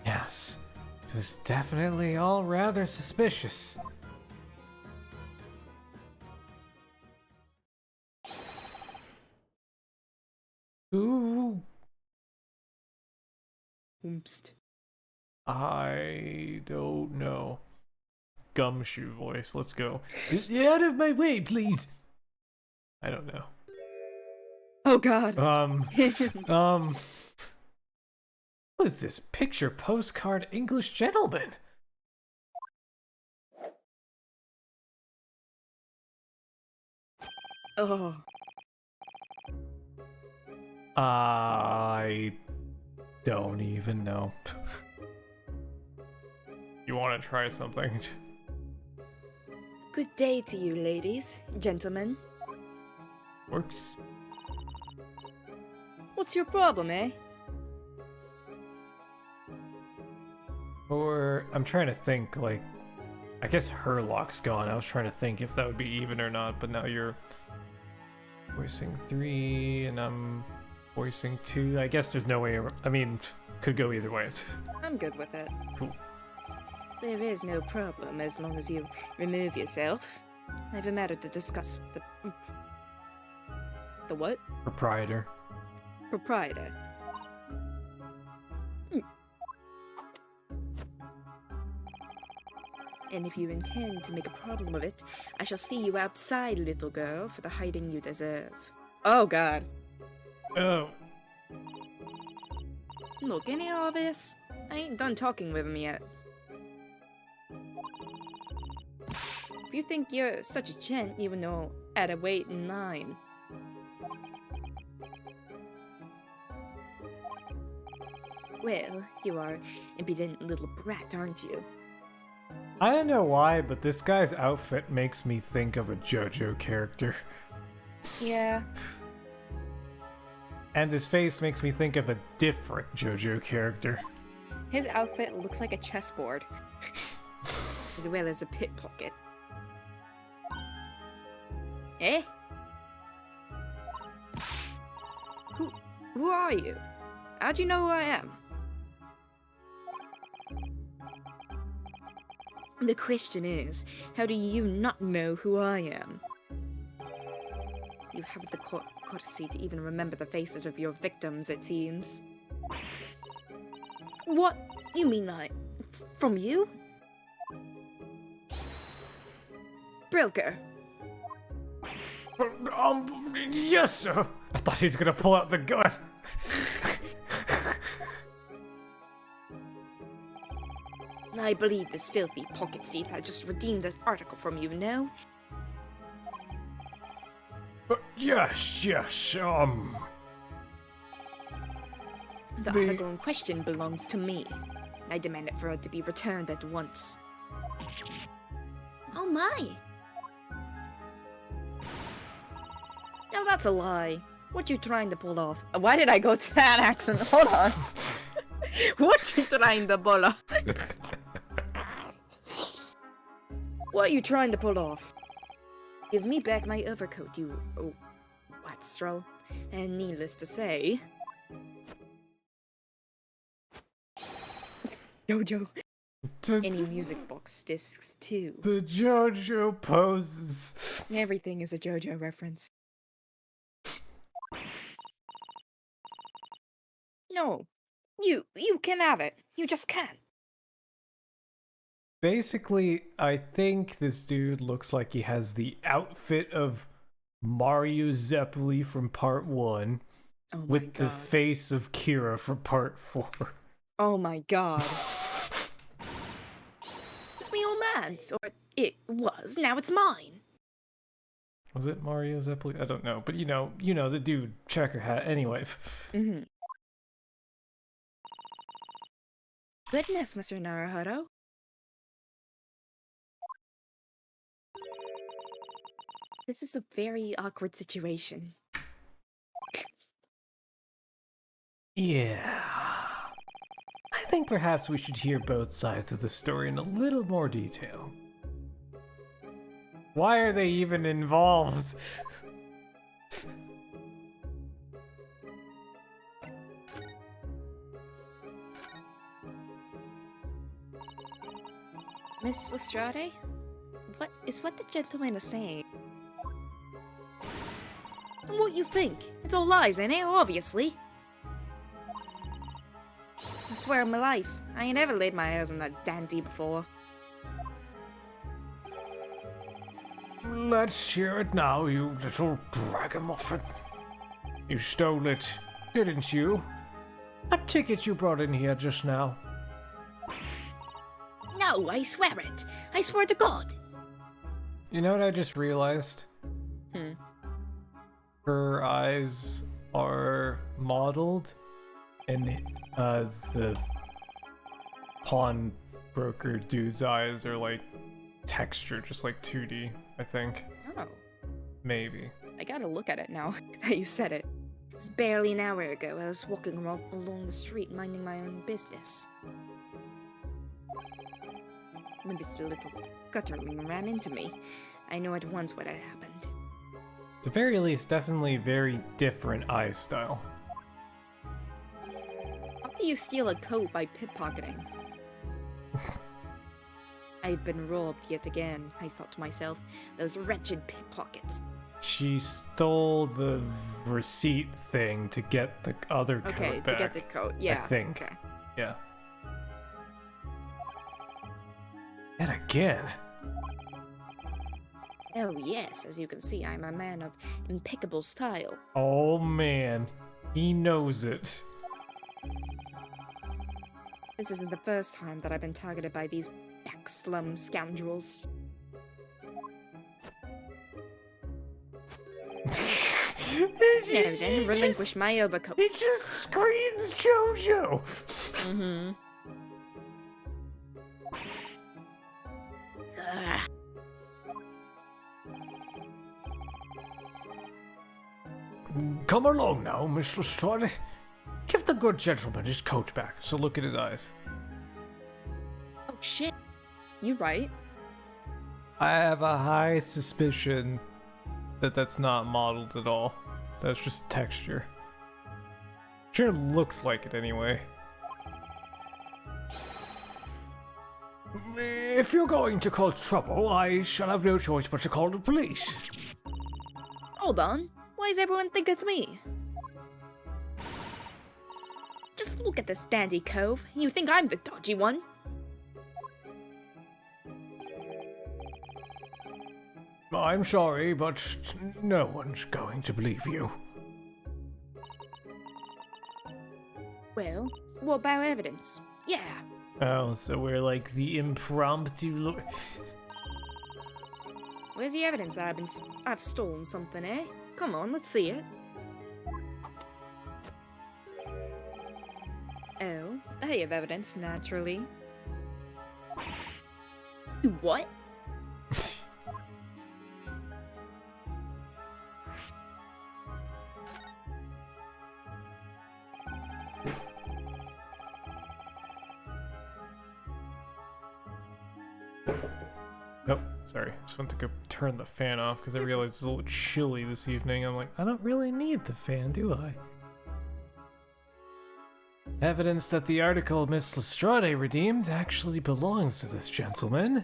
Yes. This is definitely all rather suspicious. Oomst. I don't know. Gumshoe voice, let's go. Get out of my way, please! I don't know. Oh god. What is this? Picture postcard English gentleman? Oh. I don't even know. You want to try something? Good day to you, ladies, gentlemen. Works. What's your problem, eh? Or I'm trying to think, like, I guess her lock's gone. I was trying to think if that would be even or not, but now you're voicing 3 and I'm voicing 2. I guess there's no way. I mean, could go either way. I'm good with it. Cool. There is no problem as long as you remove yourself. I have a matter to discuss with the what? Proprietor. Proprietor. And if you intend to make a problem of it, I shall see you outside, little girl, for the hiding you deserve. Oh god. Oh. Look, any of this? I ain't done talking with him yet. If you think you're such a gent, you would know how to wait in line. Well, you are impudent little brat, aren't you? I don't know why, but this guy's outfit makes me think of a JoJo character. Yeah. And his face makes me think of a different JoJo character. His outfit looks like a chessboard. As well as a pickpocket. Eh? Who are you? How'd you know who I am? The question is, how do you not know who I am? You haven't the courtesy to even remember the faces of your victims, it seems. What? You mean from you? Broker. Yes, sir. I thought he was gonna pull out the gun. I believe this filthy pocket thief had just redeemed this article from you, no? Yes. The article in question belongs to me. I demand it for it to be returned at once. Oh my! Now that's a lie. What you trying to pull off? Why did I go to that accent? Hold on. What you trying to pull off? What are you trying to pull off? Give me back my overcoat, you wastrel. And needless to say... Jojo. Any music box discs, too. The JoJo poses. Everything is a JoJo reference. No. You can have it. You just can't. Basically, I think this dude looks like he has the outfit of Mario Zeppeli from Part 1 with the face of Kira from Part 4. Oh my god. It's my old man's, or it was, now it's mine. Was it Mario Zeppeli? I don't know, but you know the dude, checker hat, anyway. Mm-hmm. Goodness, Mr. Naruhodo. This is a very awkward situation. Yeah. I think perhaps we should hear both sides of the story in a little more detail. Why are they even involved? Miss Lestrade? What the gentleman is saying? What you think? It's all lies, ain't it? Obviously. swear on my life, I ain't ever laid my eyes on that dandy before. Let's hear it now, you little ragamuffin. You stole it, didn't you? A ticket you brought in here just now. No, I swear it. I swear to God. You know what I just realized? Hmm. Her eyes are modeled, and the pawnbroker dude's eyes are like textured, just like 2D, I think. Oh. Maybe. I gotta look at it now that you said it. It was barely an hour ago. I was walking along the street minding my own business. When this little gutterling ran into me, I knew at once what had happened. At the very least, definitely very different eye style. How do you steal a coat by pickpocketing? I've been robbed yet again, I thought to myself. Those wretched pickpockets. She stole the receipt thing to get the other coat Okay, back. to get the coat, yeah. I think. Okay. Yeah. And again. Oh yes, as you can see, I'm a man of impeccable style. Oh man, he knows it. This isn't the first time that I've been targeted by these backslum scoundrels. No, then relinquish my overcoat. He just screams JoJo. Mm-hmm. Come along now, Miss Lestrade. Give the good gentleman his coat back, so look at his eyes. Oh shit. You right. I have a high suspicion that that's not modeled at all. That's just texture. Sure looks like it anyway. If you're going to cause trouble, I shall have no choice but to call the police. Hold on. Why does everyone think it's me? Just look at this dandy cove. You think I'm the dodgy one? I'm sorry, but no one's going to believe you. Well, what about evidence? Yeah. Oh, so we're like the impromptu Where's the evidence that I've stolen something, eh? Come on, let's see it. Oh, I have evidence, naturally. What? Nope, sorry. Just went to go turn the fan off because I realized it's a little chilly this evening. I'm like, I don't really need the fan, do I? Evidence that the article Miss Lestrade redeemed actually belongs to this gentleman.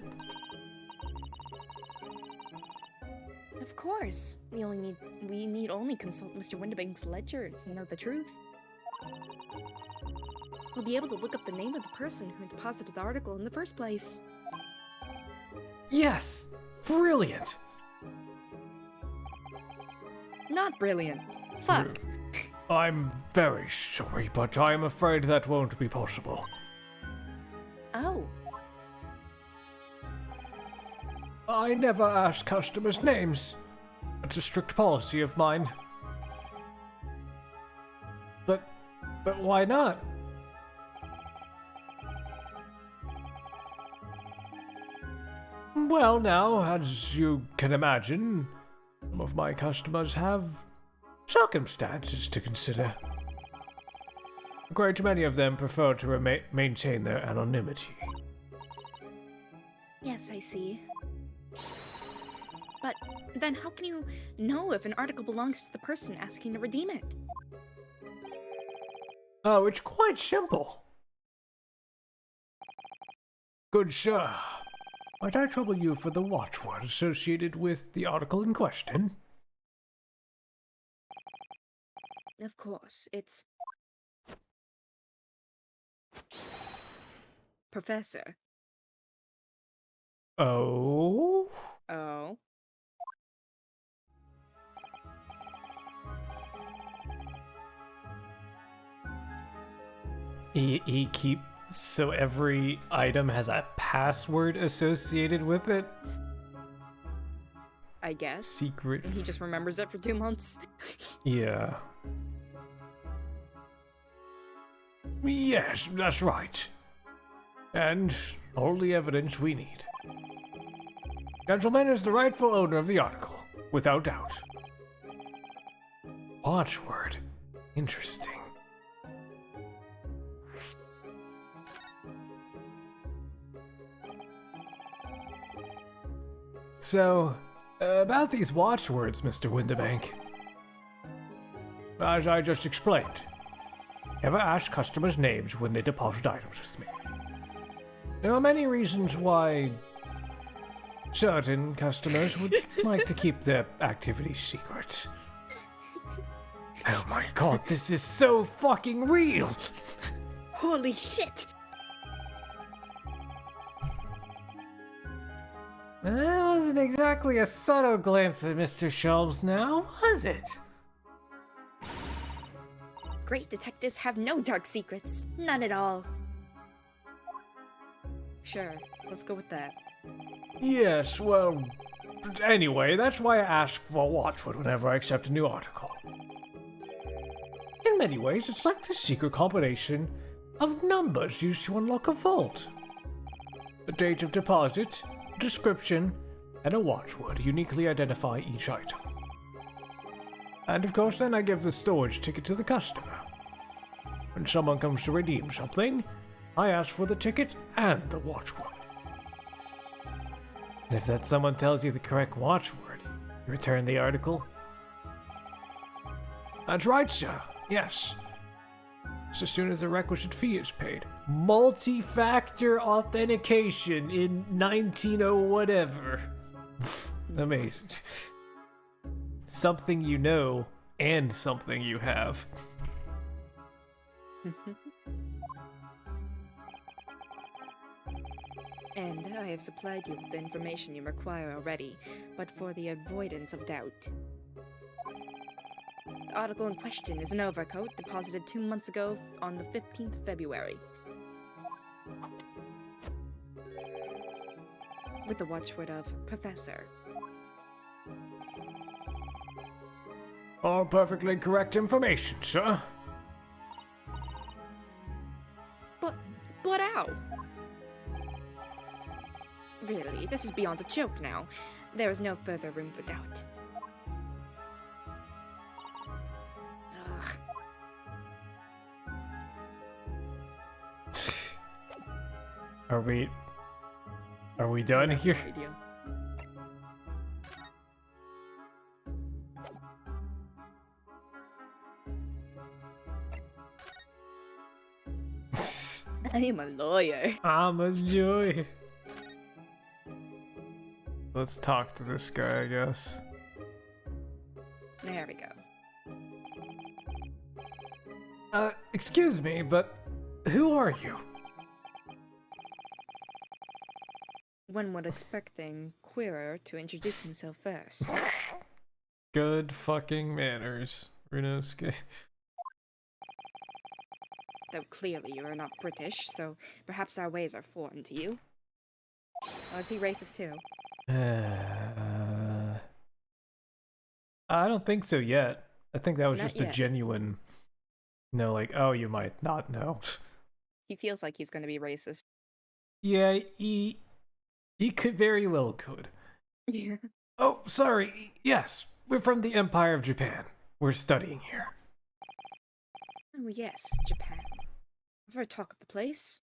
Of course. We need only consult Mr. Windibank's ledger to know the truth. We'll be able to look up the name of the person who deposited the article in the first place. Yes! Brilliant! Not brilliant. Fuck. I'm very sorry, but I'm afraid that won't be possible. Oh. I never ask customers' names. It's a strict policy of mine. But why not? Well, now, as you can imagine, some of my customers have circumstances to consider. A great many of them prefer to maintain their anonymity. Yes, I see. But then how can you know if an article belongs to the person asking to redeem it? Oh, it's quite simple. Good sir, might I trouble you for the watchword associated with the article in question? Of course, it's Professor. Oh? Oh. He keep so every item has a password associated with it. I guess. Secret. And he just remembers it for 2 months. Yeah. Yes, that's right. And all the evidence we need. Gentleman is the rightful owner of the article, without doubt. Watchword. Interesting. So, about these watchwords, Mr. Windibank. As I just explained, never ask customers' names when they deposit items with me. There are many reasons why certain customers would like to keep their activities secret. Oh my god, this is so fucking real! Holy shit! That wasn't exactly a subtle glance at Mr. Shelves now, was it? Great detectives have no dark secrets. None at all. Sure, let's go with that. Yes, well, anyway, that's why I ask for a watchword whenever I accept a new article. In many ways, it's like the secret combination of numbers used to unlock a vault. The date of deposit, description, and a watchword uniquely identify each item. And of course, then I give the storage ticket to the customer. When someone comes to redeem something, I ask for the ticket and the watchword. And if that someone tells you the correct watchword, you return the article. That's right, sir. Yes. Just as soon as the requisite fee is paid. Multi-factor authentication in 190 whatever. Amazing. Something you know and something you have. And I have supplied you with the information you require already, but for the avoidance of doubt. The article in question is an overcoat deposited 2 months ago on the 15th of February. With the watchword of Professor. All perfectly correct information, sir. But how? Really, this is beyond a joke now. There is no further room for doubt. Ugh. Are we done here? Radio. I am a lawyer. I'm a joy. Let's talk to this guy, I guess. There we go. Excuse me, but who are you? One would expect the queerer to introduce himself first. Good fucking manners, Runosuke. Though clearly you are not British, so perhaps our ways are foreign to you. Or is he racist too? I don't think so yet. I think that was Not just a yet. genuine, like, oh, you might not know. He feels like he's gonna be racist. Yeah, he could very well could. Yeah. Oh, sorry. Yes, we're from the Empire of Japan. We're studying here. Oh yes, Japan. Ever talk of the place?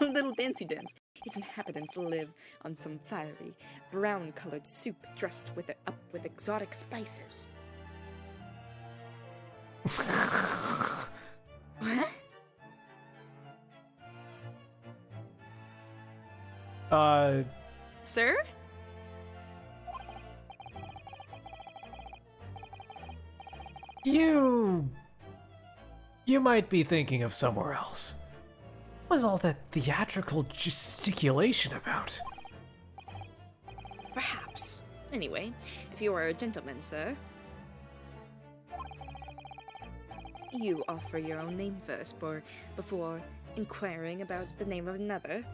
A little dancey dance. Its inhabitants live on some fiery, brown-colored soup dressed up with exotic spices. What? Sir? You You might be thinking of somewhere else. What's all that theatrical gesticulation about? Perhaps. Anyway, if you are a gentleman, sir, you offer your own name first, before inquiring about the name of another.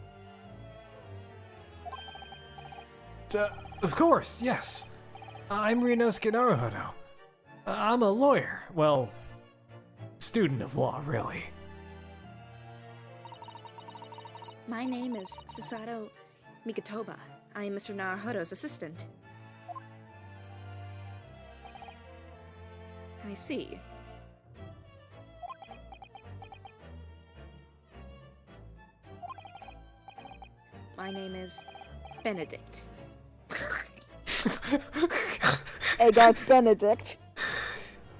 Of course, yes. I'm Ryunosuke Naruhodo. I'm a lawyer. Well, student of law, really. My name is Susato Mikitoba. I am Mr. Naruhodo's assistant. I see. My name is Benedict. Hey, that's Benedict.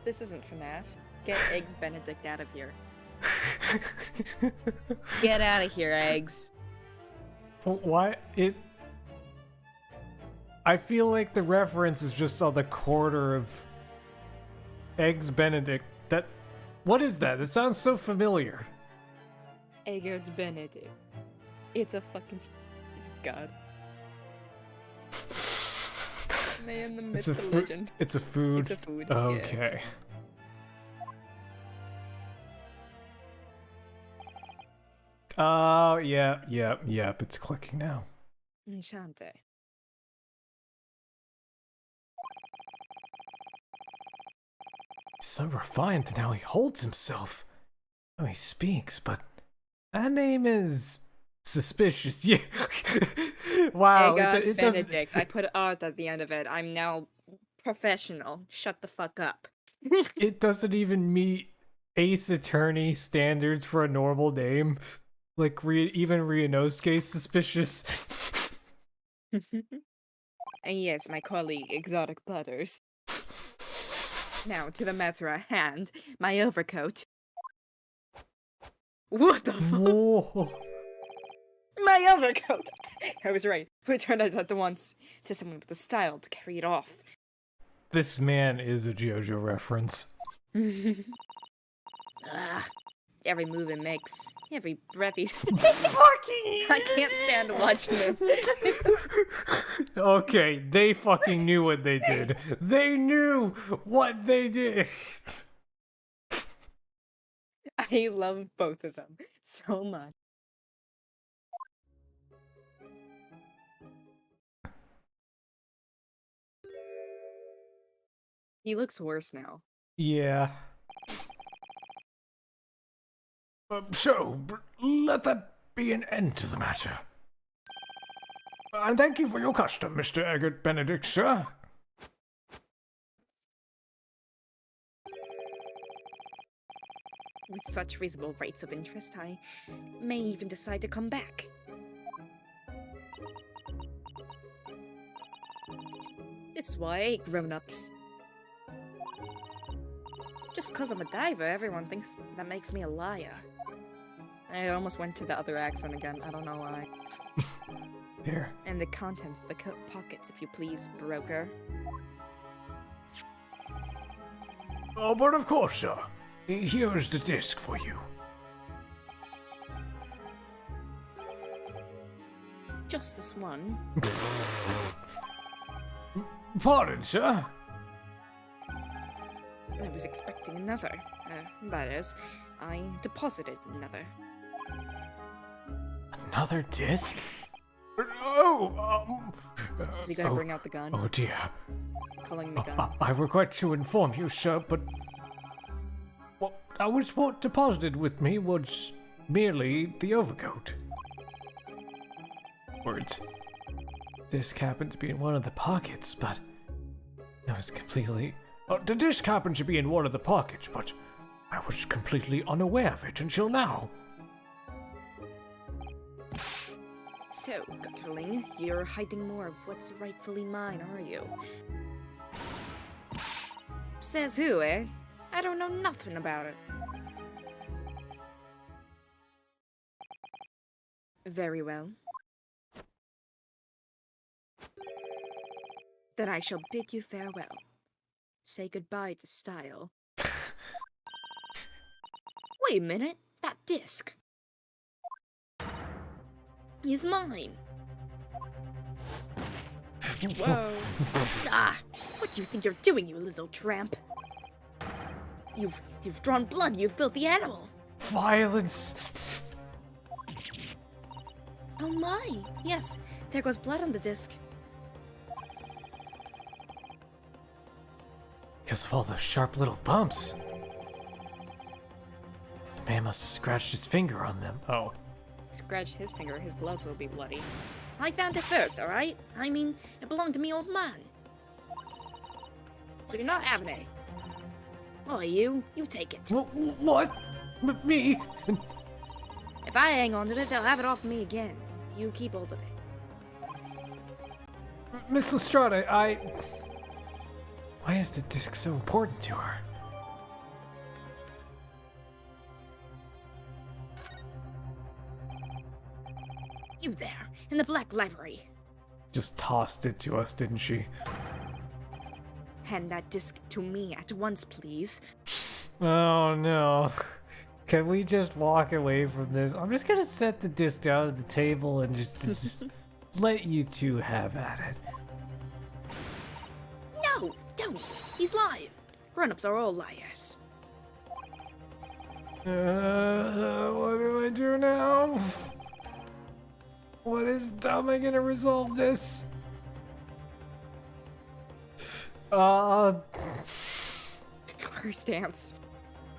This isn't FNAF. Get Eggs Benedict out of here. Get out of here, Eggs. Why it? I feel like the reference is just on the corner of Eggs Benedict. What is that? It sounds so familiar. Eggs Benedict. It's a fucking god. Man, the myth, the legend. It's a food. It's a food. Okay. Oh, yeah, it's clicking now. Enchante. So refined in how he holds himself. How he speaks, but that name is suspicious. Yeah. Wow. Hey guys, it Benedict. I put art at the end of it. I'm now professional. Shut the fuck up. it doesn't even meet Ace Attorney standards for a normal name. Like, even Ryunosuke's suspicious. And yes, my colleague, Exotic Butters. Now, to the matter at hand, my overcoat. What the fuck? Whoa. My overcoat! I was right. Return it at once to someone with the style to carry it off. This man is a JoJo reference. Every move it makes, every breath he I can't stand watching him. Okay, they fucking knew what they did. They knew what they did. I love both of them so much. He looks worse now. Yeah. So, let that be an end to the matter. And thank you for your custom, Mr. Eggert Benedict, sir. With such reasonable rates of interest, I may even decide to come back. This is why, grown-ups. Just cause I'm a diver, everyone thinks that makes me a liar. I almost went to the other accent again. I don't know why. Here. And the contents of the coat pockets, if you please, broker. Oh, but of course, sir. Here's the disc for you. Just this one. Pardon, sir? I was expecting another. That is, I deposited another. Another disc? Oh, Is he gonna bring out the gun? Oh dear. Calling the gun. I regret to inform you, sir, but what deposited with me was merely the overcoat. Words. Disc happened to be in one of the pockets, but I was completely... the disc happened to be in one of the pockets, but I was completely unaware of it until now. So, Gutterling, you're hiding more of what's rightfully mine, are you? Says who, eh? I don't know nothing about it. Very well. Then I shall bid you farewell. Say goodbye to style. Wait a minute, that disc is mine. Whoa. Ah, what do you think you're doing, you little tramp? You've drawn blood, you filthy animal. Violence! Oh my, yes, there goes blood on the disc. Because of all those sharp little bumps. The man must have scratched his finger on them. Oh. Scratched his finger, his gloves will be bloody. I found it first, alright? I mean, it belonged to me old man. So you're not having it. Oh, you take it. What? Me? If I hang on to it, they'll have it off me again. You keep hold of it. Miss Lestrade, why is the disc so important to her? You there, in the black library. Just tossed it to us, didn't she? Hand that disc to me at once, please. Oh no. Can we just walk away from this? I'm just gonna set the disc down at the table and just let you two have at it. No, don't. He's lying. Grown-ups are all liars. What do I do now? How am I gonna resolve this? First dance.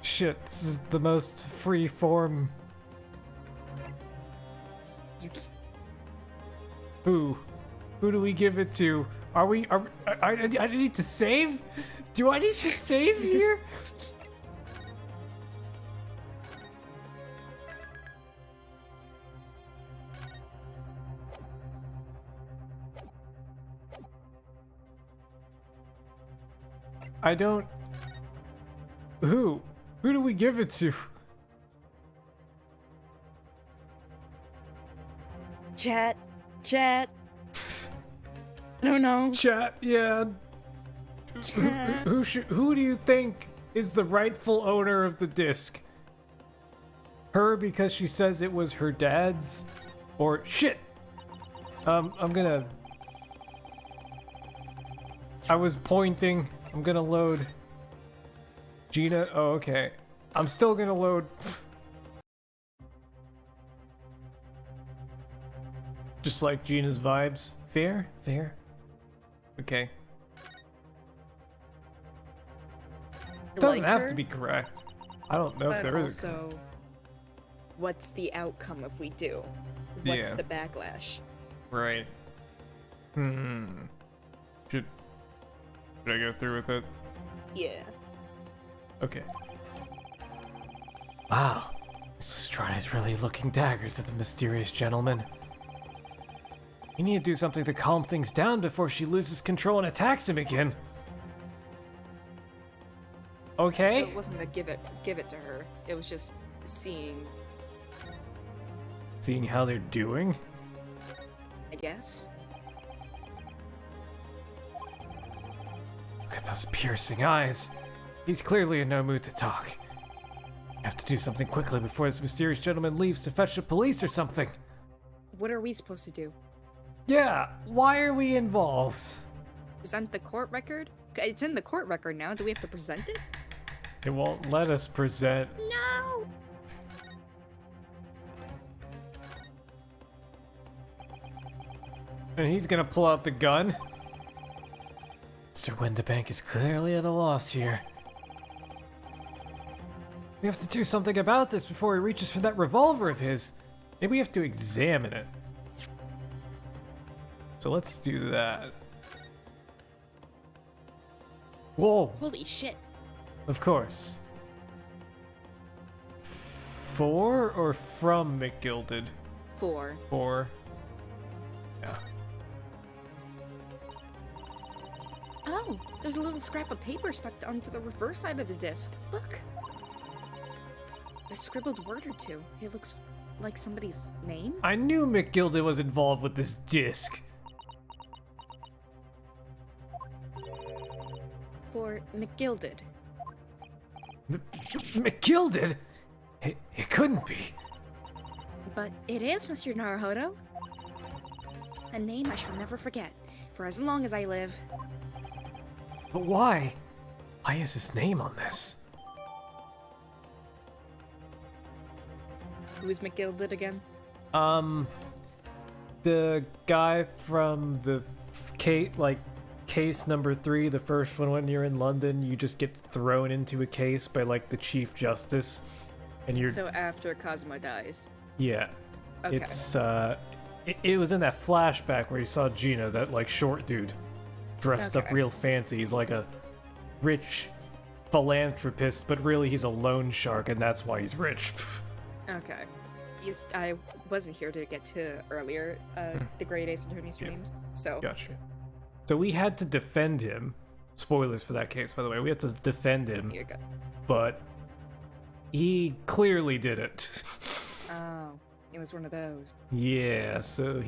Shit, this is the most free form. Who do we give it to? I need to save? Do I need to save here? I don't... Who do we give it to? Chat. I don't know. Chat, yeah. Chat. Who do you think is the rightful owner of the disc? Her because she says it was her dad's? Or shit! I'm gonna... I was pointing. I'm gonna load... Gina? Oh, okay. I'm still gonna load... Just like Gina's vibes. Fair? Okay. Doesn't have to be correct. I don't know if But there is. also, what's the outcome if we do? What's Yeah. the backlash? Right. Should I go through with it? Yeah. Okay. Wow. This Lestrade's really looking daggers at the mysterious gentleman. We need to do something to calm things down before she loses control and attacks him again. Okay? So it wasn't a give it to her. It was just seeing, Seeing how they're doing? I guess. Look at those piercing eyes. He's clearly in no mood to talk. I have to do something quickly before this mysterious gentleman leaves to fetch the police or something. What are we supposed to do? Yeah, why are we involved? Present the court record? It's in the court record now. Do we have to present it? It won't let us present. No! And he's gonna pull out the gun. Sir Windabank is clearly at a loss here. We have to do something about this before he reaches for that revolver of his. Maybe we have to examine it. So let's do that. Whoa, Holy shit. of course. For or from McGilded? 4. For. Yeah. Oh, there's a little scrap of paper stuck onto the reverse side of the disc. Look. A scribbled word or two. It looks like somebody's name. I knew McGilded was involved with this disc. For McGilded. McGilded? It couldn't be. But it is, Mr. Naruhodo. A name I shall never forget, for as long as I live. But why? Why is his name on this? Who's McGilded again? The guy from the case number 3, the first one when you're in London, you just get thrown into a case by like the Chief Justice, and you're So after Cosmo dies. yeah. Okay. It's it was in that flashback where you saw Gino, that like short dude, dressed up Okay. real fancy. He's like a rich philanthropist, but really he's a loan shark, and that's why he's rich. Okay. I wasn't here to get to earlier the Great Ace Attorney streams, so Gotcha. So we had to defend him. Spoilers for that case, by the way. We had to defend him, you're good. but he clearly did it. Oh, it was one of those. Yeah, so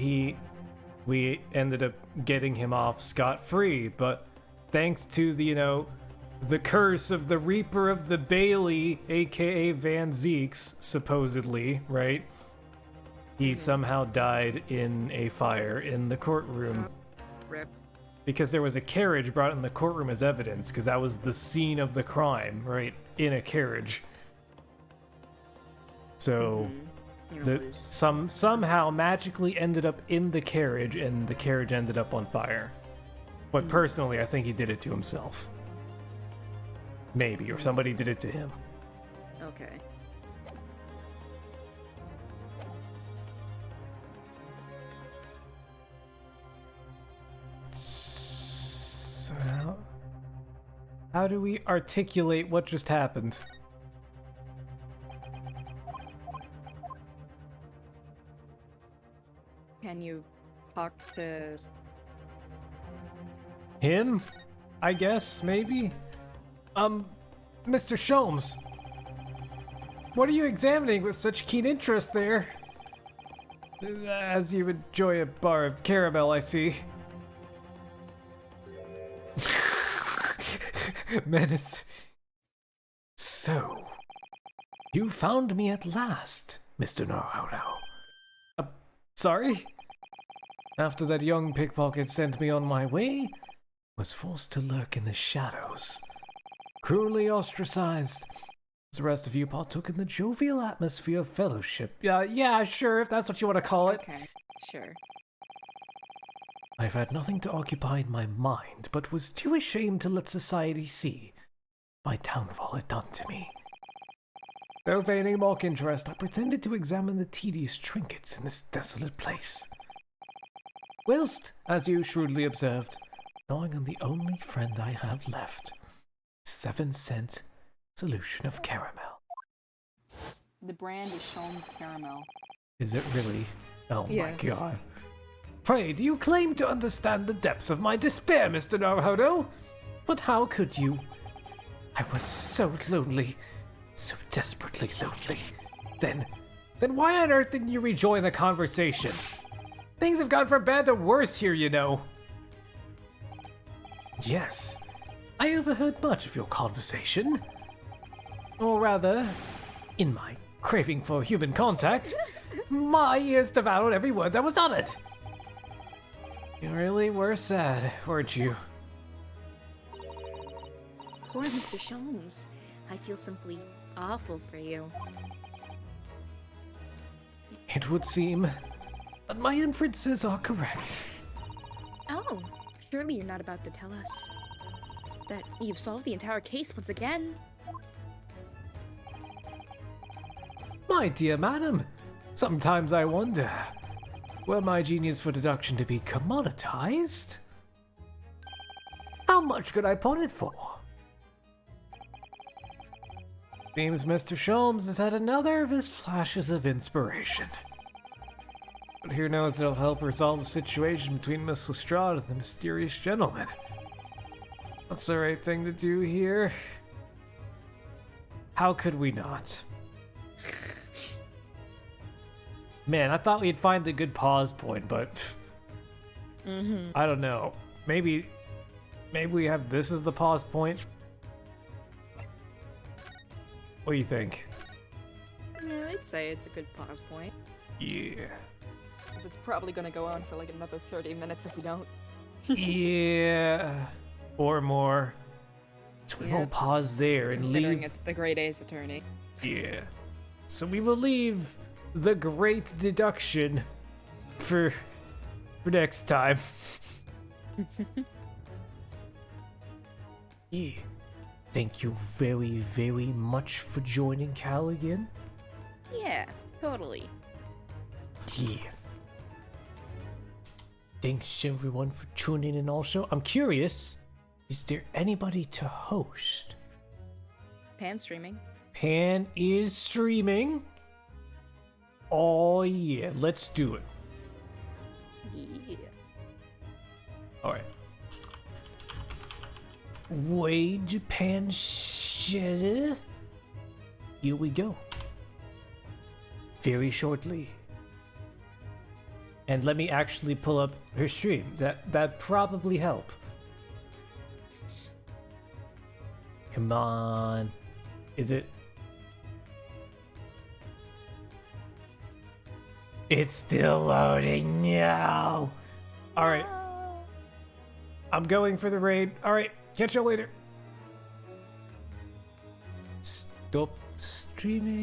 we ended up getting him off scot-free, but thanks to the, the curse of the Reaper of the Bailey, aka Van Zeeks, supposedly, right? He somehow died in a fire in the courtroom. Rip. Because there was a carriage brought in the courtroom as evidence, because that was the scene of the crime, right? In a carriage. So somehow magically ended up in the carriage, and the carriage ended up on fire. But personally, I think he did it to himself. Maybe, or somebody did it to him. Okay. So, how do we articulate what just happened? Can you talk to... Him? I guess, maybe? Mr. Sholmes. What are you examining with such keen interest there? As you enjoy a bar of caramel, I see. Menace. So, you found me at last, Mr. Naruhodo. Sorry? After that young pickpocket sent me on my way, was forced to lurk in the shadows. Cruelly ostracized. As the rest of you partook in the jovial atmosphere of fellowship. Yeah, sure, if that's what you want to call it. Okay, sure. I've had nothing to occupy my mind, but was too ashamed to let society see my downfall had done to me. Though feigning mock interest, I pretended to examine the tedious trinkets in this desolate place. Whilst, as you shrewdly observed, gnawing on the only friend I have left, 7-cent solution of caramel. The brand is Sholmes Caramel. Is it really? Oh my Yes. god. Pray, do you claim to understand the depths of my despair, Mr. Naruhodo? But how could you? I was so lonely. So desperately lonely. Then why on earth didn't you rejoin the conversation? Things have gone from bad to worse here, you know. Yes, I overheard much of your conversation. Or rather, in my craving for human contact, my ears devoured every word that was on it. You really were sad, weren't you? Poor Mr. Sholmes. I feel simply awful for you. It would seem that my inferences are correct. Oh, surely you're not about to tell us that you've solved the entire case once again. My dear madam, sometimes I wonder, were my genius for deduction to be commoditized? How much could I pawn it for? Seems Mr. Sholmes has had another of his flashes of inspiration. But who knows it'll help resolve the situation between Miss Lestrade and the mysterious gentleman. What's the right thing to do here? How could we not? Man, I thought we'd find a good pause point, but I don't know. Maybe we have this as the pause point. What do you think? Yeah, I'd say it's a good pause point. Yeah. 'Cause it's probably gonna go on for like another 30 minutes if we don't. Yeah. Or more. So we Yeah. will pause there and Considering leave. it's the Great A's attorney. Yeah. So we will leave the great deduction for next time. Yeah. Thank you very, very much for joining Cal again. Yeah, totally. Yeah. Thanks everyone for tuning in also. I'm curious, is there anybody to host? Pan streaming. Pan is streaming. Oh yeah, let's do it. Yeah. Alright. Wade Pan Shadow. Here we go. Very shortly. And let me actually pull up her stream. That probably help. Come on. Is it? It's still loading. No. All right. I'm going for the raid. All right. Catch you later. Stop streaming.